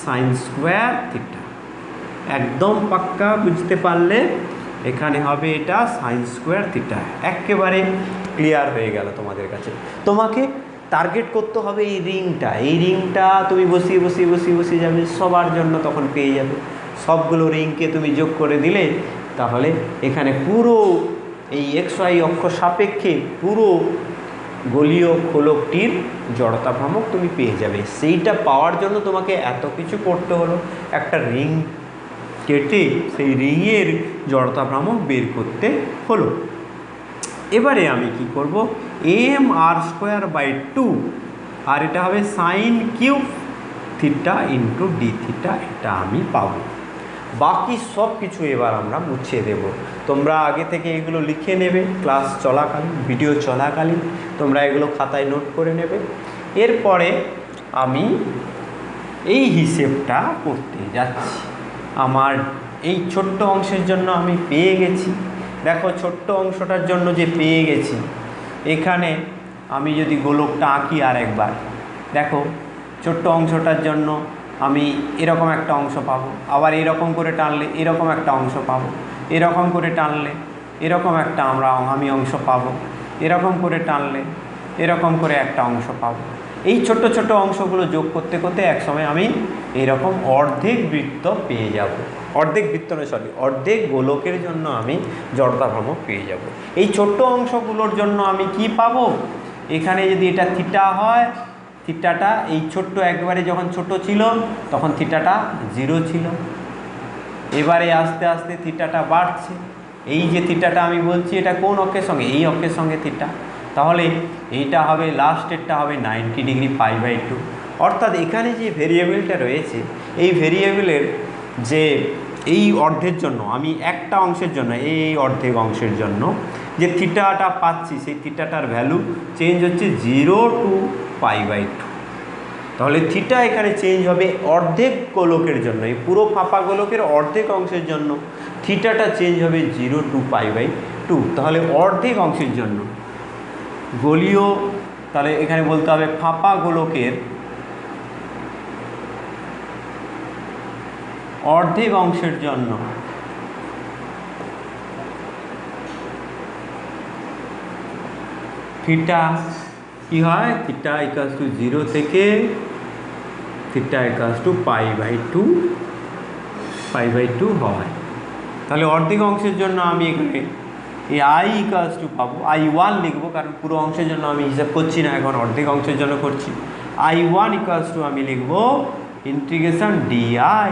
sine square theta. একদম পাক্কা বুঝতে পারলে এখানে হবে এটা সাইন স্কোয়ার থিটা। একেবারে ক্লিয়ার হয়ে গেল তোমাদের কাছে। তোমাকে টার্গেট করতে হবে এই রিংটা, এই রিংটা তুমি বসিয়ে বসিয়ে বসিয়ে বসিয়ে যাবে, সবার জন্য তখন পেয়ে যাবে। সবগুলো রিংকে তুমি যোগ করে দিলে তাহলে এখানে পুরো এই এক্স ওয়াই অক্ষ সাপেক্ষে পুরো গোলীয় খোলকটির জড়তা ভ্রামক তুমি পেয়ে যাবে। সেইটা পাওয়ার জন্য তোমাকে এত কিছু করতে হলো, একটা রিং কেটে সেই রিংয়ের জড়তা ভ্রামক বের করতে হলো। এবারে আমি কি করব, এম আর স্কোয়ার বাই 2 আর এটা হবে sign cube theta into d theta, এটা আমি পাবো। বাকি সব কিছু এবার আমরা মুছিয়ে দেব। তোমরা আগে থেকে এগুলো লিখে নেবে, ক্লাস চলাকালীন ভিডিও চলাকালীন তোমরা এগুলো খাতায় নোট করে নেবে। এরপরে আমি এই হিসেবটা করতে যাচ্ছি। আমার এই ছোট্ট অংশের জন্য আমি পেয়ে গেছি। দেখো ছোট্ট অংশটার জন্য যে পেয়ে গেছি, এখানে আমি যদি গোলকটা আঁকি আর একবার, দেখো ছোট্ট অংশটার জন্য আমি এরকম একটা অংশ পাবো, আবার এরকম করে টানলে এরকম একটা অংশ পাবো, এরকম করে টানলে এরকম একটা আমি অংশ পাবো, এরকম করে টানলে এরকম করে একটা অংশ পাবো। এই ছোট্ট ছোট্ট অংশগুলো যোগ করতে করতে একসময় আমি এইরকম অর্ধেক বৃত্ত পেয়ে যাব। অর্ধেক বৃত্ত নয়, সরি, অর্ধেক গোলকের জন্য আমি জড়তা ভ্রামক পেয়ে যাব। এই ছোট্ট অংশগুলোর জন্য আমি কি পাবো, এখানে যদি এটা থিটা হয়, থিটাটা এই ছোট্ট একবারে যখন ছোট ছিল তখন থিটাটা 0 ছিল। এবারে আস্তে আস্তে থিটাটা বাড়ছে। এই যে থিটাটা আমি বলছি এটা কোন অক্ষের সঙ্গে, এই অক্ষের সঙ্গে থিটা, তাহলে এইটা হবে লাস্টেরটা হবে 90 ডিগ্রি π/2। অর্থাৎ এখানে যে ভেরিয়েবলটা রয়েছে এই ভেরিয়েবলের যে এই অর্ধের জন্য আমি একটা অংশের জন্য এই অর্ধেক অংশের জন্য যে থিটাটা পাচ্ছি সেই থিটাটার ভ্যালু চেঞ্জ হচ্ছে 0 টু π/2। তাহলে থিটা এখানে চেঞ্জ হবে অর্ধেক গোলকের জন্য, এই পুরো ফাঁপা গোলকের অর্ধেক অংশের জন্য থিটাটা চেঞ্জ হবে 0 টু π/2। তাহলে অর্ধেক অংশের জন্য গোলীয়, তাহলে এখানে বলতে হবে ফাঁপা গোলকের অর্ধেক অংশের জন্য থিটা কি হয়, থিটা ইকুয়ালস টু 0 থেকে থিটা ইকুয়ালস টু π/2 হয়। তাহলে অর্ধেক অংশের জন্য আমি এখানে এই আই ইকুয়ালস টু পাবো, I1 লিখবো, কারণ পুরো অংশের জন্য আমি হিসাব করছি না, এখন অর্ধেক অংশের জন্য করছি। I1 ইকুয়ালস টু আমি লিখবো ইন্টিগ্রেশন DI,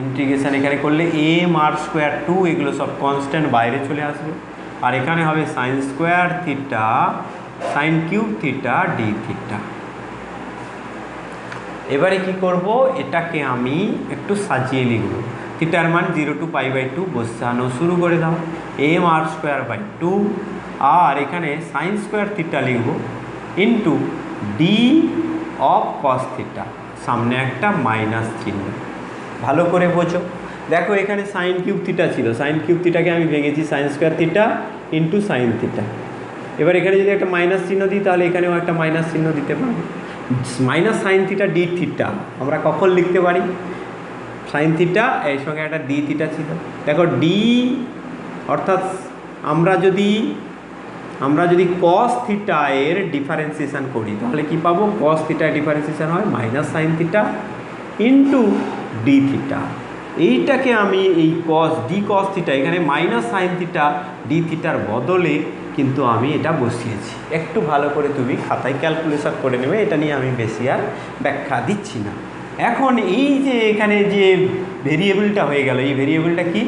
ইন্টিগ্রেশন এখানে করলে এম আর স্কোয়ার 2 এগুলো সব কনস্ট্যান্ট বাইরে চলে আসবে, আর এখানে হবে sign square theta sine cube theta d theta. এবারে কি করব, এটাকে আমি একটু সাজিয়ে লিখব। থিটার মান 0 টু π/2 বসানো শুরু করে দাও, এম আর স্কোয়ার বাই 2, আর এখানে সাইন স্কোয়ার থিটা লিখব into d of cos theta, সামনে একটা মাইনাস চিহ্ন। ভালো করে বোঝো, দেখো এখানে সাইন কিউব থিটা ছিল, সাইন কিউব থিটাকে আমি ভেঙেছি sine square theta into sine theta. এবার এখানে যদি একটা মাইনাস চিহ্ন দিই তাহলে এখানেও একটা মাইনাস চিহ্ন দিতে পারবো। Minus sine theta d theta আমরা কখন লিখতে পারি, সাইন থিটা এর সঙ্গে একটা ডি থিটা ছিল। দেখো ডি অর্থাৎ আমরা যদি কস থিটা এর ডিফারেন্সিয়েশন করি তাহলে কি পাবো, কস থিটার ডিফারেন্সিয়েশন হয় minus sine theta into d theta. এইটাকে আমি এই ডি কস থিটা এখানে মাইনাস সাইন থিটা ডি থিটার বদলে কিন্তু আমি এটা বসিয়েছি। একটু ভালো করে তুমি খাতায় ক্যালকুলেশন করে নেবে, এটা নিয়ে আমি বেশি আর ব্যাখ্যা দিচ্ছি না। এখন এই যে এখানে যে ভেরিয়েবলটা হয়ে গেল, এই ভেরিয়েবলটা কি,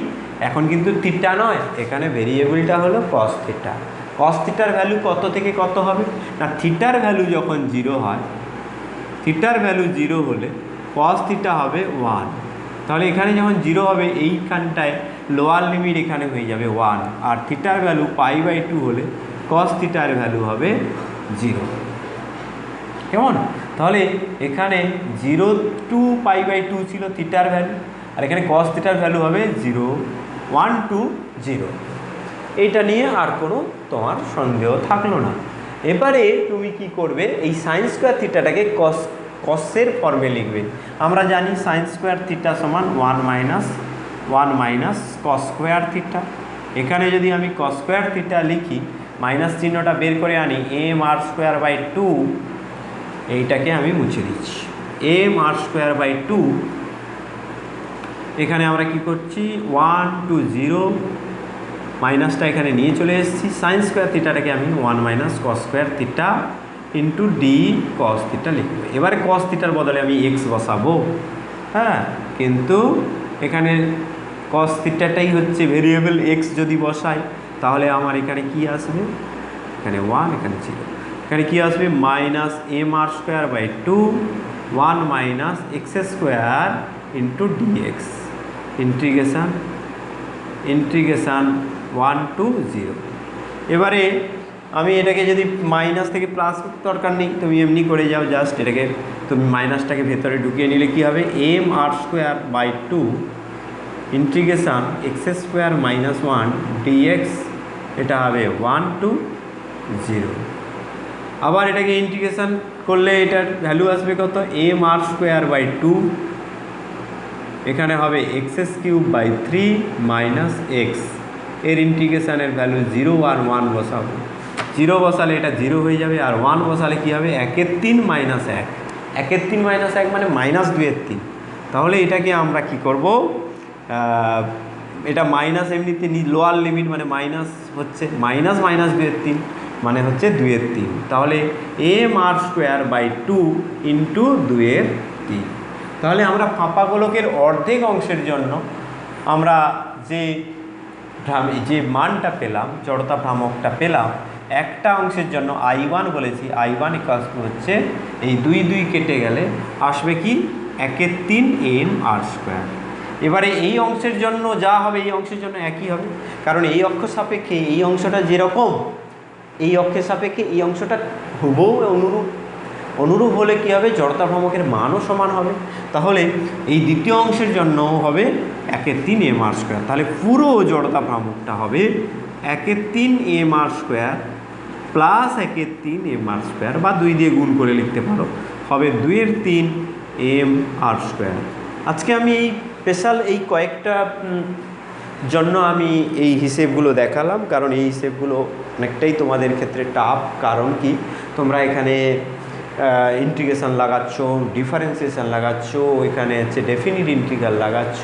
এখন কিন্তু থিটা নয়, এখানে ভেরিয়েবলটা হলো কস থিটা। কস থিটার ভ্যালু কত থেকে কত হবে না, থিটার ভ্যালু যখন 0 হয়, থিটার ভ্যালু 0 হলে কস থিটা হবে 1। তাহলে এখানে যখন 0 হবে এইখানটায় লোয়ার লিমিট এখানে হয়ে যাবে 1, আর থিটার ভ্যালু π/2 হলে কস থিটার ভ্যালু হবে 0। কেমন, তাহলে এখানে 0 টু π/2 ছিল থিটার ভ্যালু, আর এখানে কস থিটার ভ্যালু হবে 0, 1 টু 0। এইটা নিয়ে আর কোনো তোমার সন্দেহ থাকলো না। এবারে তুমি কি করবে, এই সাইন স্কোয়ার থিটাটাকে কসের ফর্মে লিখবে। আমরা জানি সাইন স্কোয়ার থিটা সমান 1 মাইনাস কস স্কোয়ার থিটা। এখানে যদি আমি কস স্কোয়ার থিটা লিখি, মাইনাস চিহ্নটা বের করে আনি, এম আর স্কোয়ার বাই 2, এইটাকে আমি মুছে দিচ্ছি। এম আর স্কোয়ার বাই 2, এখানে আমরা কি করছি 1 2 0, মাইনাসটা এখানে নিয়ে চলে এসেছি। সাইন স্কোয়ার থিটাটাকে আমি 1 minus cos square theta into D cos theta লিখব। এবারে কস থিটার বদলে আমি এক্স বসাবো, হ্যাঁ, কিন্তু এখানে কস থিটাটাই হচ্ছে ভেরিয়েবল, এক্স যদি বসাই তাহলে আমার এখানে কি আসবে, এখানে 1, এখানে 0, এখানে কি আসবে minus m R square by 2 1 minus x square into dx, integration 1 to 0। এবারে আমি এটাকে যদি মাইনাস থেকে প্লাস দরকার নেই, তুমি এমনি করে যাও, জাস্ট এটাকে তুমি মাইনাসটাকে ভেতরে ঢুকিয়ে নিলে কি হবে, M R square by 2 integration x square minus 1 dx, এটা হবে 1 to 0। আবার এটাকে ইন্টিগ্রেশান করলে এটার ভ্যালু আসবে কত, এম আর স্কোয়ার বাই 2, এখানে হবে x cube by 3 minus x, এর ইন্টিগ্রেশানের ভ্যালু 0 আর 1 বসাবো। 0 বসালে এটা 0 হয়ে যাবে, আর 1 বসালে কী হবে 1 × 3 মাইনাস 1, 1 × 3 মাইনাস 1 মানে মাইনাস 2 × 3। তাহলে এটাকে আমরা কি করব, এটা মাইনাস এমনিতে লোয়ার লিমিট মানে মাইনাস হচ্ছে মাইনাস 2 × 3 মানে হচ্ছে 2 × 3, তাহলে m R square by 2 into 2 × 3। তাহলে আমরা ফাঁপা গোলকের অর্ধেক অংশের জন্য আমরা যে মানটা পেলাম, জড়তা ভ্রামকটা পেলাম, একটা অংশের জন্য I1 বলেছি, I1 ইকুয়ালস টু হচ্ছে এই 2 2 কেটে গেলে আসবে কি 1 × 3 এম আর স্কোয়ার। এবারে এই অংশের জন্য যা হবে এই অংশের জন্য একই হবে, কারণ এই অক্ষ সাপেক্ষে এই অংশটা যেরকম, এই অক্ষের সাপেক্ষে এই অংশটা হুবহু অনুরূপ হলে কী হবে, জড়তা ভ্রামকের মানও সমান হবে। তাহলে এই দ্বিতীয় অংশের জন্য হবে 1 × 3 এম আর স্কোয়ার। তাহলে পুরো জড়তা ভ্রামকটা হবে 1 × 3 M R square plus 1 × 3 M R square, বা 2 দিয়ে গুণ করে লিখতে পারো, হবে 2 × 3 এম আর স্কোয়ার। আজকে আমি এই স্পেশাল এই কয়েকটা জন্য আমি এই হিসেবগুলো দেখালাম, কারণ এই হিসেবগুলো অনেকটাই তোমাদের ক্ষেত্রে টাফ। কারণ কি, তোমরা এখানে ইন্টিগ্রেশান লাগাচ্ছ, ডিফারেন্সিয়েশান লাগাচ্ছ, এখানে হচ্ছে ডেফিনিট ইন্টিগ্রাল লাগাচ্ছ,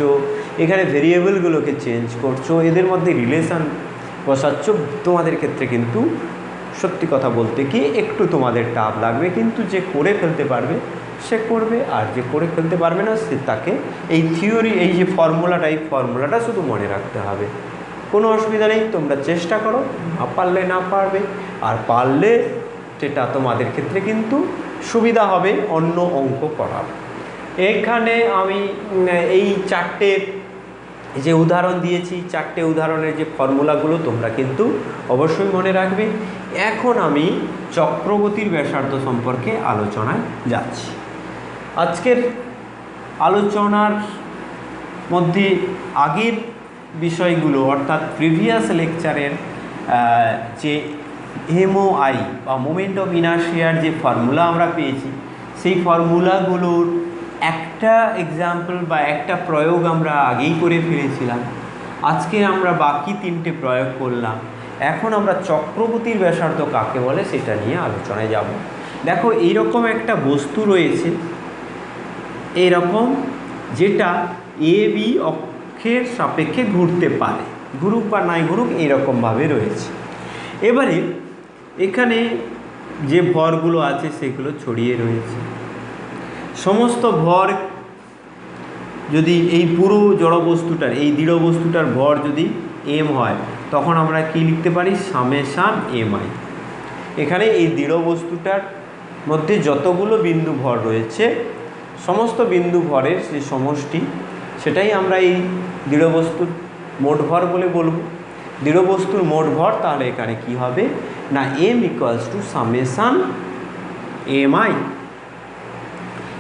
এখানে ভেরিয়েবলগুলোকে চেঞ্জ করছো, এদের মধ্যে রিলেশান বসাচ্ছ। তোমাদের ক্ষেত্রে কিন্তু সত্যি কথা বলতে কি একটু তোমাদের টাফ লাগবে, কিন্তু যে করে ফেলতে পারবে সে করবে, আর যে করে ফেলতে পারবে না সে তাকে এই থিওরি, এই যে ফর্মুলাটা, এই ফর্মুলাটা শুধু মনে রাখতে হবে। কোনো অসুবিধা নেই, তোমরা চেষ্টা করো, না পারলে না পারবে, আর পারলে সেটা তোমাদের ক্ষেত্রে কিন্তু সুবিধা হবে অন্য অঙ্ক করার। এখানে আমি এই 4টে যে উদাহরণ দিয়েছি, 4টে উদাহরণের যে ফর্মুলাগুলো তোমরা কিন্তু অবশ্যই মনে রাখবে। এখন আমি চক্রগতির ব্যাসার্ধ সম্পর্কে আলোচনায় যাচ্ছি। আজকের আলোচনার মধ্যে আগের বিষয়গুলো, অর্থাৎ প্রিভিয়াস লেকচারের যে MOI বা মোমেন্ট অফ ইনার্শিয়ার যে ফর্মুলা আমরা পেয়েছি, সেই ফর্মুলাগুলোর একটা এক্সাম্পল বা একটা প্রয়োগ আমরা আগেই করে ফেলেছিলাম। আজকে আমরা বাকি 3টে প্রয়োগ করলাম। এখন আমরা চক্রবর্তীর ব্যাসার্ধ কাকে বলে সেটা নিয়ে আলোচনায় যাব। দেখো, এইরকম একটা বস্তু রয়েছে, এইরকম, যেটা AB অক্ষের সাপেক্ষে ঘুরতে পারে, ঘুরুক বা নাই ঘুরুক, এইরকমভাবে রয়েছে। এবারে এখানে যে ভরগুলো আছে সেগুলো ছড়িয়ে রয়েছে। সমস্ত ভর যদি এই পুরো জড় বস্তুটার, এই দৃঢ় বস্তুটার ভর যদি m হয়, তখন আমরা কি লিখতে পারি, সামেশান mi। এখানে এই দৃঢ় বস্তুটার মধ্যে যতগুলো বিন্দু ভর রয়েছে, সমস্ত বিন্দু ভরের যে সমষ্টি, সেটাই আমরা এই দৃঢ় বস্তুর মোট ভর বলে বলবো। দৃঢ় বস্তুর মোট ভর, তাহলে এখানে কি হবে না, m equals to summation mi।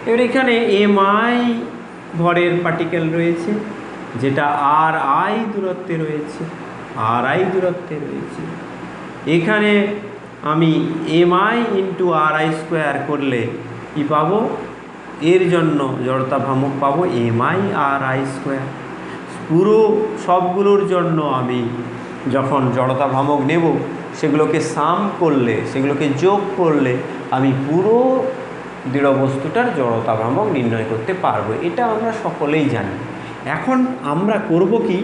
এবার এখানে mi ভরের পার্টিকেল রয়েছে, যেটা ri দূরত্বে রয়েছে, এখানে আমি m i into r I square করলে কী পাবো, এর জন্য জড়তা ভ্রামক পাবো এমআই আর আই স্কোয়ার। পুরো সবগুলোর জন্য আমি যখন জড়তা ভ্রামক নেব, সেগুলোকে সাম করলে, সেগুলোকে যোগ করলে আমি পুরো দৃঢ় বস্তুটার জড়তা ভ্রামক নির্ণয় করতে পারবো। এটা আমরা সকলেই জানি। এখন আমরা করব কি,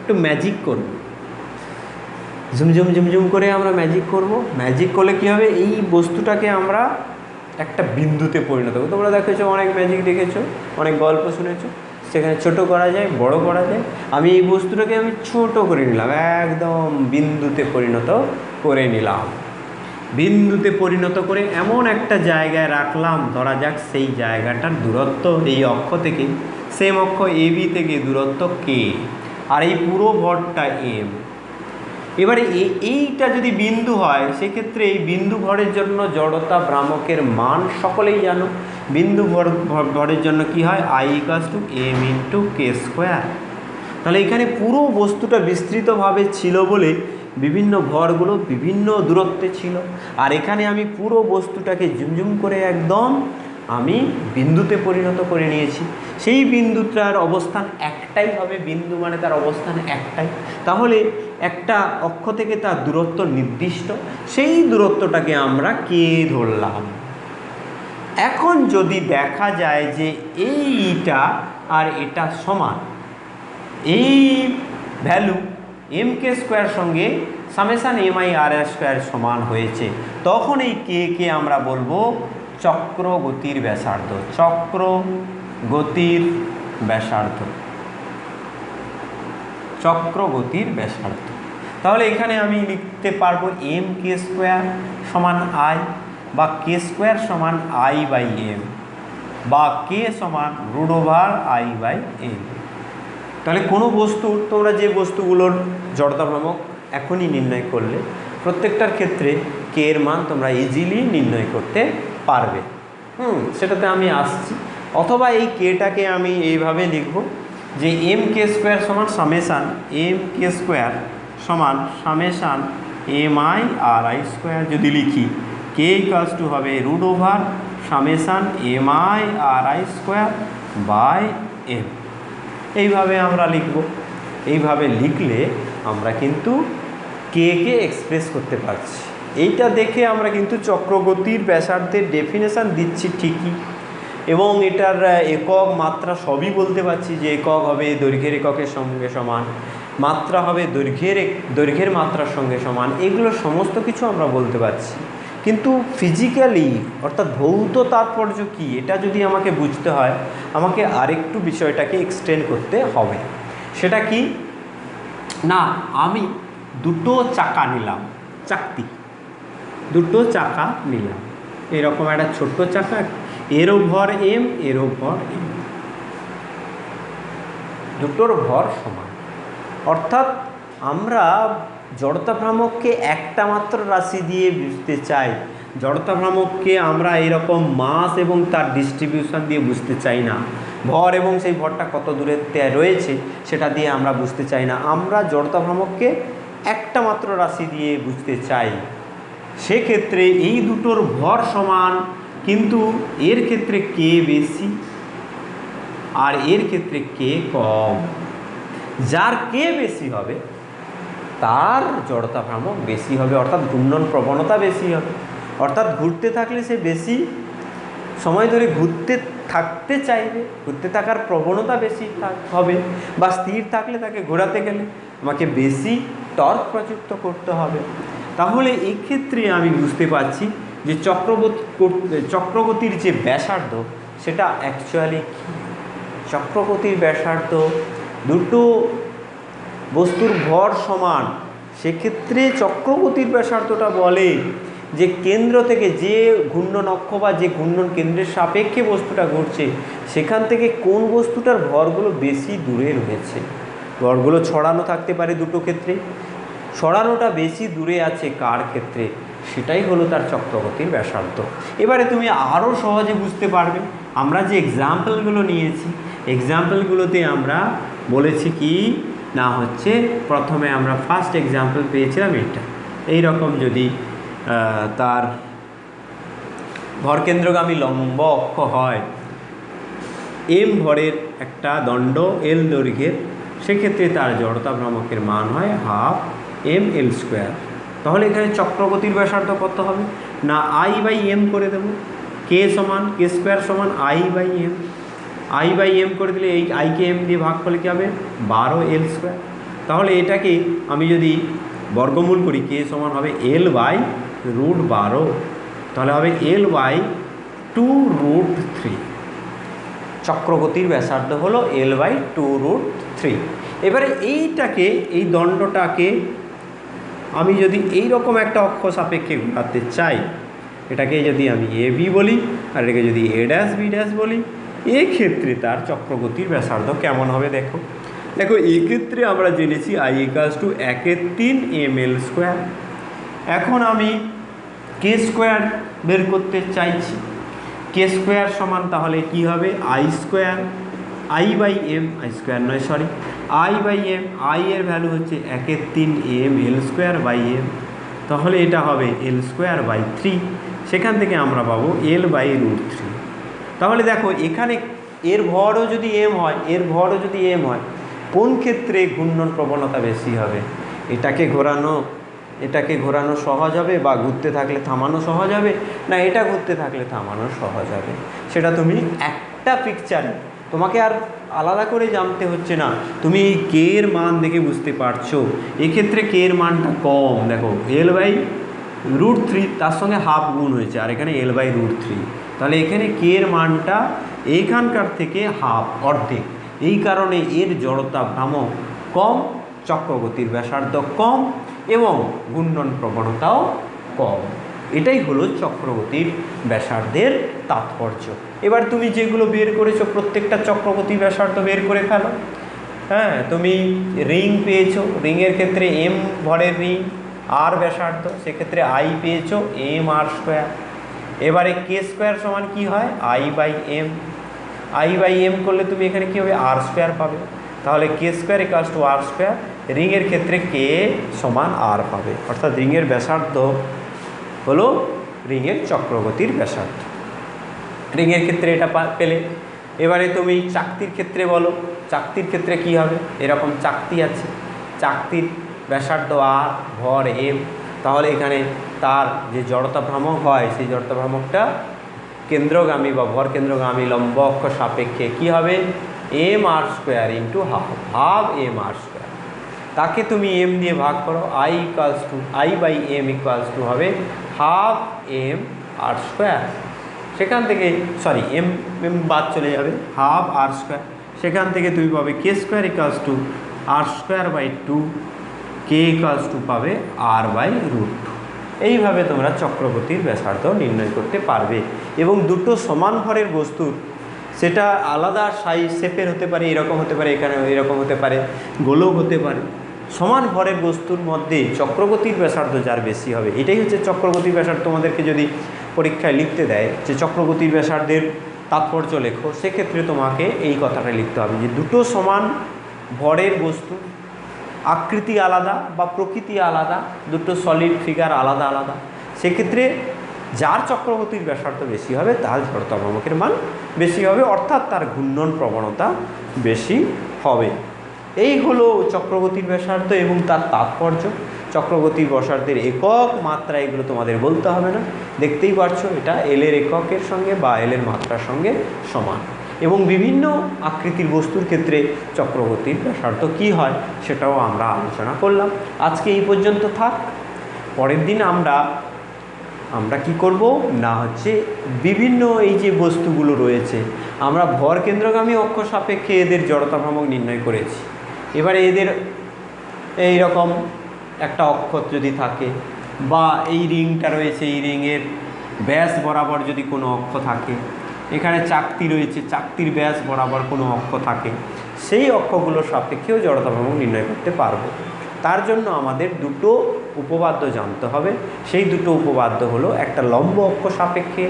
একটু ম্যাজিক করব, ঝুমঝুম ঝুমঝুম করে আমরা ম্যাজিক করব। ম্যাজিক করলে কী হবে, এই বস্তুটাকে আমরা একটা বিন্দুতে পরিণত করবো। তোমরা দেখেছো, অনেক ম্যাজিক দেখেছো, অনেক গল্প শুনেছো, সেখানে ছোট করা যায়, বড় করা যায়। আমি এই বস্তুটাকে আমি ছোট করে নিলাম, একদম বিন্দুতে পরিণত করে নিলাম। বিন্দুতে পরিণত করে এমন একটা জায়গায় রাখলাম, ধরা যাক সেই জায়গাটার দূরত্ব এই অক্ষ থেকে, সেম অক্ষ এবি থেকে দূরত্ব কে, আর এই পুরো ভরটা এম। এবারে এইটা যদি বিন্দু হয়, সেক্ষেত্রে এই বিন্দু ভরের জন্য জড়তা ভ্রামকের মান সকলেই জানো। বিন্দু ভরের জন্য কি হয়, I equals to m into k square. তাহলে এখানে পুরো বস্তুটা বিস্তৃতভাবে ছিল বলে বিভিন্ন ভরগুলো বিভিন্ন দূরত্বে ছিল। আর এখানে আমি পুরো বস্তুটাকে ঝুমঝুম করে একদম আমি বিন্দুতে পরিণত করে নিয়েছি। সেই বিন্দুটার অবস্থান একটাই হবে, বিন্দু মানে তার অবস্থান একটাই। তাহলে একটা অক্ষ থেকে তার দূরত্ব নির্দিষ্ট, সেই দূরত্বটাকে আমরা কে ধরলাম। এখন যদি দেখা যায় যে এইটা আর এটা সমান, এই ভ্যালু এম কে স্কোয়ার সঙ্গে summation M I R square সমান হয়েছে, তখন এই কে আমরা বলবো চক্রগতির ব্যাসার্ধ। চক্রগতির ব্যাসার্ধ, চক্রগতির ব্যাসার্ধ। তাহলে এখানে আমি লিখতে পারবো এম কে স্কোয়ার সমান আই, বা কে স্কোয়ার সমান আই বাই এম, বা কে সমান root over I by M. তাহলে কোনো বস্তুর, তোমরা যে বস্তুগুলোর জড়তা ভ্রামক এখনই নির্ণয় করলে, প্রত্যেকটার ক্ষেত্রে কে এর মান তোমরা ইজিলি নির্ণয় করতে পারবে। সেটাতে আমি আসছি। অথবা এই কেটাকে আমি এইভাবে লিখব যে এম কে স্কোয়ার সমান সামেশান এম কে স্কোয়ার সমান summation M I R I square. যদি লিখি কে ইকুয়ালস টু হবে root over summation M I R I square by M. এইভাবে আমরা লিখব। এইভাবে লিখলে আমরা কিন্তু কে এক্সপ্রেস করতে পারছি। এইটা দেখে আমরা কিন্তু চক্রগতির ব্যাসার্ধের ডেফিনেশান দিচ্ছি ঠিকই, এবং এটার একক মাত্রা সবই বলতে পারছি, যে একক হবে দৈর্ঘ্যের এককের সঙ্গে সমান, মাত্রা হবে দৈর্ঘ্যের মাত্রার সঙ্গে সমান, এগুলো সমস্ত কিছু আমরা বলতে পারছি। কিন্তু ফিজিক্যালি অর্থাৎ ভৌত তাৎপর্য কী, এটা যদি আমাকে বুঝতে হয়, আমাকে আরেকটু বিষয়টাকে এক্সটেন্ড করতে হবে। সেটা কি না, আমি দুটো চাকা নিলাম, চাকতি, দুটো চাকা নিলাম, এরকম একটা ছোট্ট চাকা, এরও ভর এম, এরও ভর এম, দুটোর ভর সমান। অর্থাৎ আমরা জড়তা ভ্রামককে একটা মাত্র রাশি দিয়ে বুঝতে চাই। জড়তা ভ্রামককে আমরা এরকম মাস এবং তার ডিস্ট্রিবিউশন দিয়ে বুঝতে চাই না। ভর এবং সেই ভরটা কত দূরে রয়েছে সেটা দিয়ে আমরা বুঝতে চাই না। আমরা জড়তা ভ্রামককে একটা মাত্র রাশি দিয়ে বুঝতে চাই। সেক্ষেত্রে এই দুটোর ভর সমান, কিন্তু এর ক্ষেত্রে কে বেশি আর এর ক্ষেত্রে কে কম। যার কে বেশি হবে তার জড়তা ভ্রামক বেশি হবে, অর্থাৎ ঘূর্ণন প্রবণতা বেশি হবে। অর্থাৎ ঘুরতে থাকলে সে বেশি সময় ধরে ঘুরতে থাকতে চাইবে, ঘুরতে থাকার প্রবণতা বেশি হবে। বা স্থির থাকলে তাকে ঘোরাতে গেলে আমাকে বেশি টর্ক প্রযুক্ত করতে হবে। তাহলে এক্ষেত্রে আমি বুঝতে পারছি যে চক্রগতির যে ব্যাসার্ধ সেটা অ্যাকচুয়ালি কী। চক্রগতির ব্যাসার্ধ, দুটো বস্তুর ভর সমান, সেক্ষেত্রে চক্রগতির ব্যাসার্ধটা বলে যে কেন্দ্র থেকে যে ঘূর্ণন অক্ষ বা যে ঘূর্ণন কেন্দ্রের সাপেক্ষে বস্তুটা ঘুরছে, সেখান থেকে কোন বস্তুটার ভরগুলো বেশি দূরে রয়েছে। ভরগুলো ছড়ানো থাকতে পারে দুটো ক্ষেত্রে, ছড়ানোটা বেশি দূরে আছে কার ক্ষেত্রে, সেটাই হলো তার চক্রগতির ব্যাসার্ধ। এবারে তুমি আরও সহজে বুঝতে পারবে। আমরা যে এক্সাম্পলগুলো নিয়েছি, এক্সাম্পলগুলোতে আমরা বলেছি কি না, হচ্ছে প্রথমে আমরা ফার্স্ট এক্সাম্পল পেয়েছিলাম এটা। এই রকম যদি তার ভরকেন্দ্রগামী লম্ব অক্ষ হয় এম ভরের একটা দণ্ড এল দৈর্ঘ্যের, সেক্ষেত্রে তার জড়তা ভ্রামকের মান হয় হাফ এম এল স্কোয়ার। তাহলে এখানে চক্রগতির ব্যাসার্ধ কত হবে না আই বাই এম করে দেব, কে সমান কে স্কোয়ার সমান I by M, I by M করে দিলে এই আইকে এম দিয়ে ভাগ করলে কী হবে 12 এল স্কোয়ার। তাহলে এটাকে আমি যদি বর্গমূল করি কে সমান হবে এল বাই √12, তাহলে হবে এল বাই 2√3। চক্রগতির ব্যাসার্ধ হলো এল বাই 2√3। এবারে এইটাকে এই দণ্ডটাকে আমি যদি এই রকম একটা অক্ষ সাপেক্ষে ঘোরাতে চাই, এটাকে যদি আমি এ বি বলি আর এটাকে যদি এ ড্যাশ বি ড্যাশ বলি, এক্ষেত্রে তার চক্রগতির ব্যাসার্ধ কেমন হবে দেখো। দেখো এক্ষেত্রে আমরা জেনেছি I equals two 1/3 ml square. এখন আমি কে স্কোয়ার বের করতে চাইছি, কে স্কোয়ার সমান তাহলে কি হবে I square I by M, I square নয় sorry I by M, I এর ভ্যালু হচ্ছে 1/3 ml স্কোয়ার বাই এম, তাহলে এটা হবে এল স্কোয়ার বাই 3, সেখান থেকে আমরা পাবো এল বাই √3। তাহলে দেখো এখানে এর ভরও যদি এম হয়, এর ভরও যদি এম হয়, কোন ক্ষেত্রে ঘূর্ণন প্রবণতা বেশি হবে? এটাকে ঘোরানো সহজ হবে বা ঘুরতে থাকলে থামানো সহজ হবে, না এটা ঘুরতে থাকলে থামানো সহজ হবে? সেটা তুমি একটা পিকচারে, তোমাকে আর আলাদা করে জানতে হচ্ছে না, তুমি এই কে এর মান দেখে বুঝতে পারছো এক্ষেত্রে কে এর মানটা কম। দেখো এল বাই √3 তার সঙ্গে হাফ গুণ হয়েছে আর এখানে এল বাই √3, তাহলে এখানে কে এর মানটা এইখানকার থেকে হাফ অর্ধেক, এই কারণে এর জড়তা ভ্রামক কম, চক্রগতির ব্যাসার্ধ কম এবং ঘূর্ণন প্রবণতাও কম। এটাই হলো চক্রগতির ব্যাসার্ধের তাৎপর্য। এবার তুমি যেগুলো বের করেছো প্রত্যেকটা চক্রগতি ব্যাসার্ধ বের করে ফেলো। হ্যাঁ, তুমি রিং পেয়েছো, রিংয়ের ক্ষেত্রে এম ভরের রিং আর ব্যাসার্ধ, সেক্ষেত্রে আই পেয়েছো এম আর স্কোয়ার। এবারে কে স্কোয়ার সমান কি হয় I by M, I by m করলে তুমি এখানে কী হবে আর স্কোয়ার পাবে, তাহলে k square equals to r square. রিংয়ের ক্ষেত্রে কে সমান আর পাবে, অর্থাৎ রিংয়ের ব্যাসার্ধ হলো রিংয়ের চক্রগতির ব্যাসার্ধ। রিংয়ের ক্ষেত্রে এটা পেলে, এবারে তুমি চাকতির ক্ষেত্রে বলো, চাকতির ক্ষেত্রে কি হবে, এরকম চাকতি আছে, চাকতির ব্যাসার্ধ আর ভর এম, তাহলে এখানে তার যে জড়তা ভ্রামক হয় সেই জড়তা ভ্রামকটা কেন্দ্রগামী বা ভর কেন্দ্রগামী লম্ব অক্ষ সাপেক্ষে কী হবে M R square into half M আর স্কোয়ার। তাকে তুমি এম দিয়ে ভাগ করো, I equals to I by M equals to হবে হাফ এম আর স্কোয়ার। সেখান থেকে সরি এম এম বাদ চলে যাবে, হাফ আর স্কোয়ার, সেখান থেকে তুমি পাবে k square equals to r square by 2, k equals to পাবে আর বাই √2। এইভাবে তোমরা চক্রগতির ব্যাসার্ধ নির্ণয় করতে পারবে। এবং দুটো সমান ভরের বস্তুর সেটা আলাদা সাইজ শেপের হতে পারে, এরকম হতে পারে, এখানে এরকম হতে পারে, গোলক হতে পারে, সমান ভরের বস্তুর মধ্যে চক্রগতির ব্যাসার্ধ যার বেশি হবে, এটাই হচ্ছে চক্রগতির ব্যাসার্ধ। তোমাদেরকে যদি পরীক্ষায় লিখতে দেয় যে চক্রগতির ব্যাসার্ধের তাৎপর্য লেখো, সেক্ষেত্রে তোমাকে এই কথাটা লিখতে হবে যে দুটো সমান ভরের বস্তু আকৃতি আলাদা বা প্রকৃতি আলাদা, দুটো সলিড ফিগার আলাদা আলাদা, সেক্ষেত্রে যার চক্রগতির ব্যাসার্ধ বেশি হবে তার জড়তা ভ্রামকের মান বেশি হবে, অর্থাৎ তার ঘূর্ণন প্রবণতা বেশি হবে। এই হলো চক্রগতির ব্যাসার্ধ এবং তার তাৎপর্য। চক্রগতির ব্যাসার্ধের একক মাত্রা এগুলো তোমাদের বলতে হবে না, দেখতেই পারছো এটা এল এর এককের সঙ্গে বা এল এর মাত্রার সঙ্গে সমান। এবং বিভিন্ন আকৃতির বস্তুর ক্ষেত্রে চক্রগতির ব্যাসার্ধ কী হয় সেটাও আমরা আলোচনা করলাম। আজকে এই পর্যন্ত থাক, পরের দিন আমরা কি করব না হচ্ছে বিভিন্ন এই যে বস্তুগুলো রয়েছে, আমরা ভর কেন্দ্রগামী অক্ষ সাপেক্ষে এদের জড়তা ভ্রামক নির্ণয় করেছি। এবারে এদের এই রকম একটা অক্ষ যদি থাকে বা এই রিংটা রয়েছে, এই রিংয়ের ব্যাস বরাবর যদি কোনো অক্ষ থাকে, এখানে চাকতি রয়েছে, চাকতির ব্যাস বরাবর কোনো অক্ষ থাকে, সেই অক্ষগুলোর সাপেক্ষেও জড়তা ভ্রামক নির্ণয় করতে পারবো। তার জন্য আমাদের দুটো উপপাদ্য জানতে হবে। সেই দুটো উপপাদ্য হলো একটা লম্ব অক্ষ সাপেক্ষে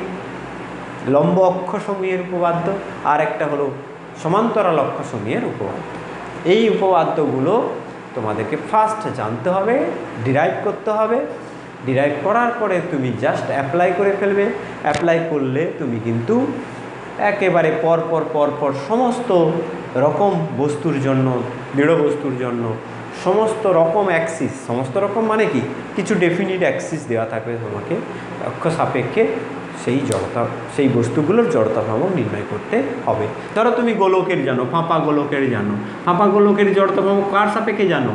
লম্ব অক্ষ সমূহের উপপাদ্য, আর একটা হলো সমান্তরাল অক্ষ সমূহের উপপাদ্য। এই উপপাদ্যগুলো তোমাদেরকে ফার্স্ট জানতে হবে, ডিরাইভ করতে হবে, ডিরাইভ করার পরে তুমি জাস্ট অ্যাপ্লাই করে ফেলবে। অ্যাপ্লাই করলে তুমি কিন্তু একেবারে পরপর সমস্ত রকম বস্তুর জন্য, দৃঢ় বস্তুর জন্য সমস্ত রকম অ্যাক্সিস, সমস্ত রকম মানে কি, কিছু ডেফিনিট অ্যাক্সিস দেওয়া থাকবে তোমাকে, অক্ষ সাপেক্ষে সেই বস্তুগুলোর জড়তা ভ্রামক নির্ণয় করতে হবে। ধরো তুমি গোলকের জানো, ফাঁপা গোলকের জানো, ফাঁপা গোলকের জড়তা ভ্রামক কার সাপেক্ষে জানো,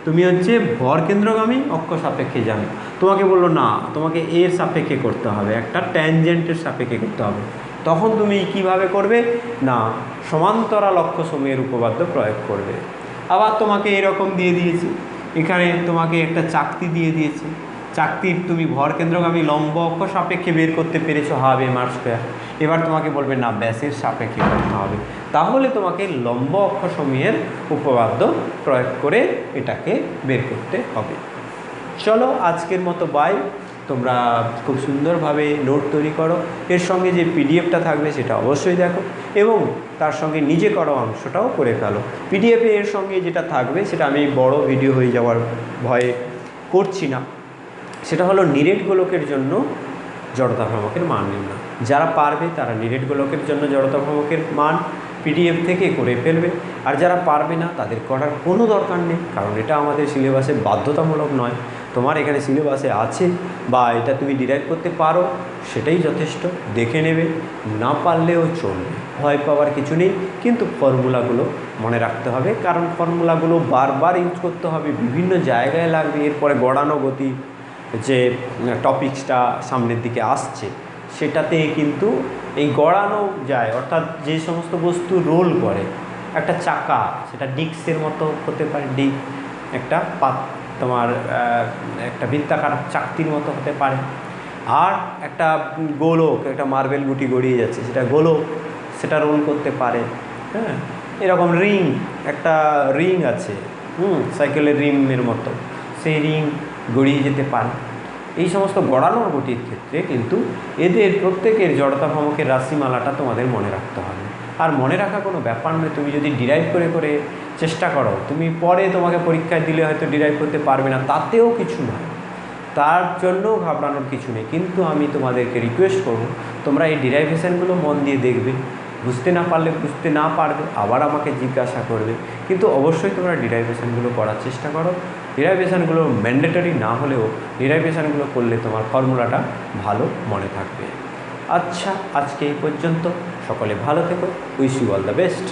তুমি হচ্ছে ভর কেন্দ্রগামী অক্ষ সাপেক্ষে জানো। তোমাকে বললো না, তোমাকে এর সাপেক্ষে করতে হবে, একটা ট্যানজেন্টের সাপেক্ষে করতে হবে। তখন তুমি কিভাবে করবে না, সমান্তরাল অক্ষসমূহের উপপাদ্য প্রয়োগ করবে। আবার তোমাকে এরকম দিয়ে দিয়েছি, এখানে তোমাকে একটা চাকতি দিয়ে দিয়েছে, চাকতির তুমি ভর কেন্দ্রগামী লম্ব অক্ষ সাপেক্ষে বের করতে পেরেছো হাফ এম আর স্কোয়ার। এবার তোমাকে বলবে না, ব্যাসের সাপেক্ষে করতে হবে। তাহলে তোমাকে লম্ব অক্ষসমূহের উপপাদ্য প্রয়োগ করে এটাকে বের করতে হবে। চলো আজকের মতো বাই। তোমরা খুব সুন্দরভাবে নোট তৈরি করো, এর সঙ্গে যে পিডিএফটা থাকবে সেটা অবশ্যই দেখো, এবং তার সঙ্গে নিজে করো অংশটাও করে ফেলো। পিডিএফে এর সঙ্গে যেটা থাকবে সেটা আমি বড় ভিডিও হয়ে যাওয়ার ভয়ে করছি না, সেটা হলো নিরেট গোলকের জন্য জড়তা ভ্রামকের মান নির্ণয়। যারা পারবে তারা নিরেট গোলকের জন্য জড়তা ভ্রামকের মান পিডিএফ থেকে করে ফেলবে, আর যারা পারবে না তাদের করার কোনো দরকার নেই, কারণ এটা আমাদের সিলেবাসে বাধ্যতামূলক নয়। তোমার এখানে সিলেবাসে আছে বা এটা তুমি ডিরাইভ করতে পারো, সেটাই যথেষ্ট। দেখে নেবে, না পারলেও চলবে, ভয় পাওয়ার কিছু নেই। কিন্তু ফর্মুলাগুলো মনে রাখতে হবে, কারণ ফর্মুলাগুলো বারবার ইউজ করতে হবে, বিভিন্ন জায়গায় লাগবে। এরপরে গড়ানো গতি যে টপিকসটা সামনের দিকে আসছে, সেটাতে কিন্তু এই গড়ানো যায়, অর্থাৎ যে সমস্ত বস্তু রোল করে, একটা চাকা, সেটা ডিস্কের মতো হতে পারে, একটা তোমার একটা বৃত্তাকার চাকতির মতো হতে পারে, আর একটা গোলক, একটা মার্বেল গুটি গড়িয়ে যাচ্ছে, সেটা গোলক, সেটা রোল করতে পারে। হ্যাঁ, এরকম রিং, একটা রিং আছে, সাইকেলের রিংয়ের মতো, সেই রিং গড়িয়ে যেতে পারে। এই সমস্ত গড়ানোর গতির ক্ষেত্রে কিন্তু এদের প্রত্যেকের জড়তা ভ্রামকের রাশিমালাটা তোমাদের মনে রাখতে হবে। আর মনে রাখা কোনো ব্যাপার নয়, তুমি যদি ডিরাইভ করে করে চেষ্টা করো, তুমি পরে তোমাকে পরীক্ষায় দিলে হয়তো ডিরাইভ করতে পারবে না, তাতেও কিছু নয়, তার জন্য ঘাবড়ানোর কিছু নেই। কিন্তু আমি তোমাদেরকে রিকোয়েস্ট করব, তোমরা এই ডিরাইভেশনগুলো মন দিয়ে দেখবে, বুঝতে না পারলে, বুঝতে না পারবে আবার আমাকে জিজ্ঞাসা করবে, কিন্তু অবশ্যই তোমরা ডিরাইভেশনগুলো করার চেষ্টা করো। ডিরাইভেশনগুলো ম্যান্ডেটরি না হলেও ডিরাইভেশনগুলো করলে তোমার ফর্মুলাটা ভালো মনে থাকবে। আচ্ছা, আজকে এই পর্যন্ত। সকলে ভালো থেকো, wish you all the best.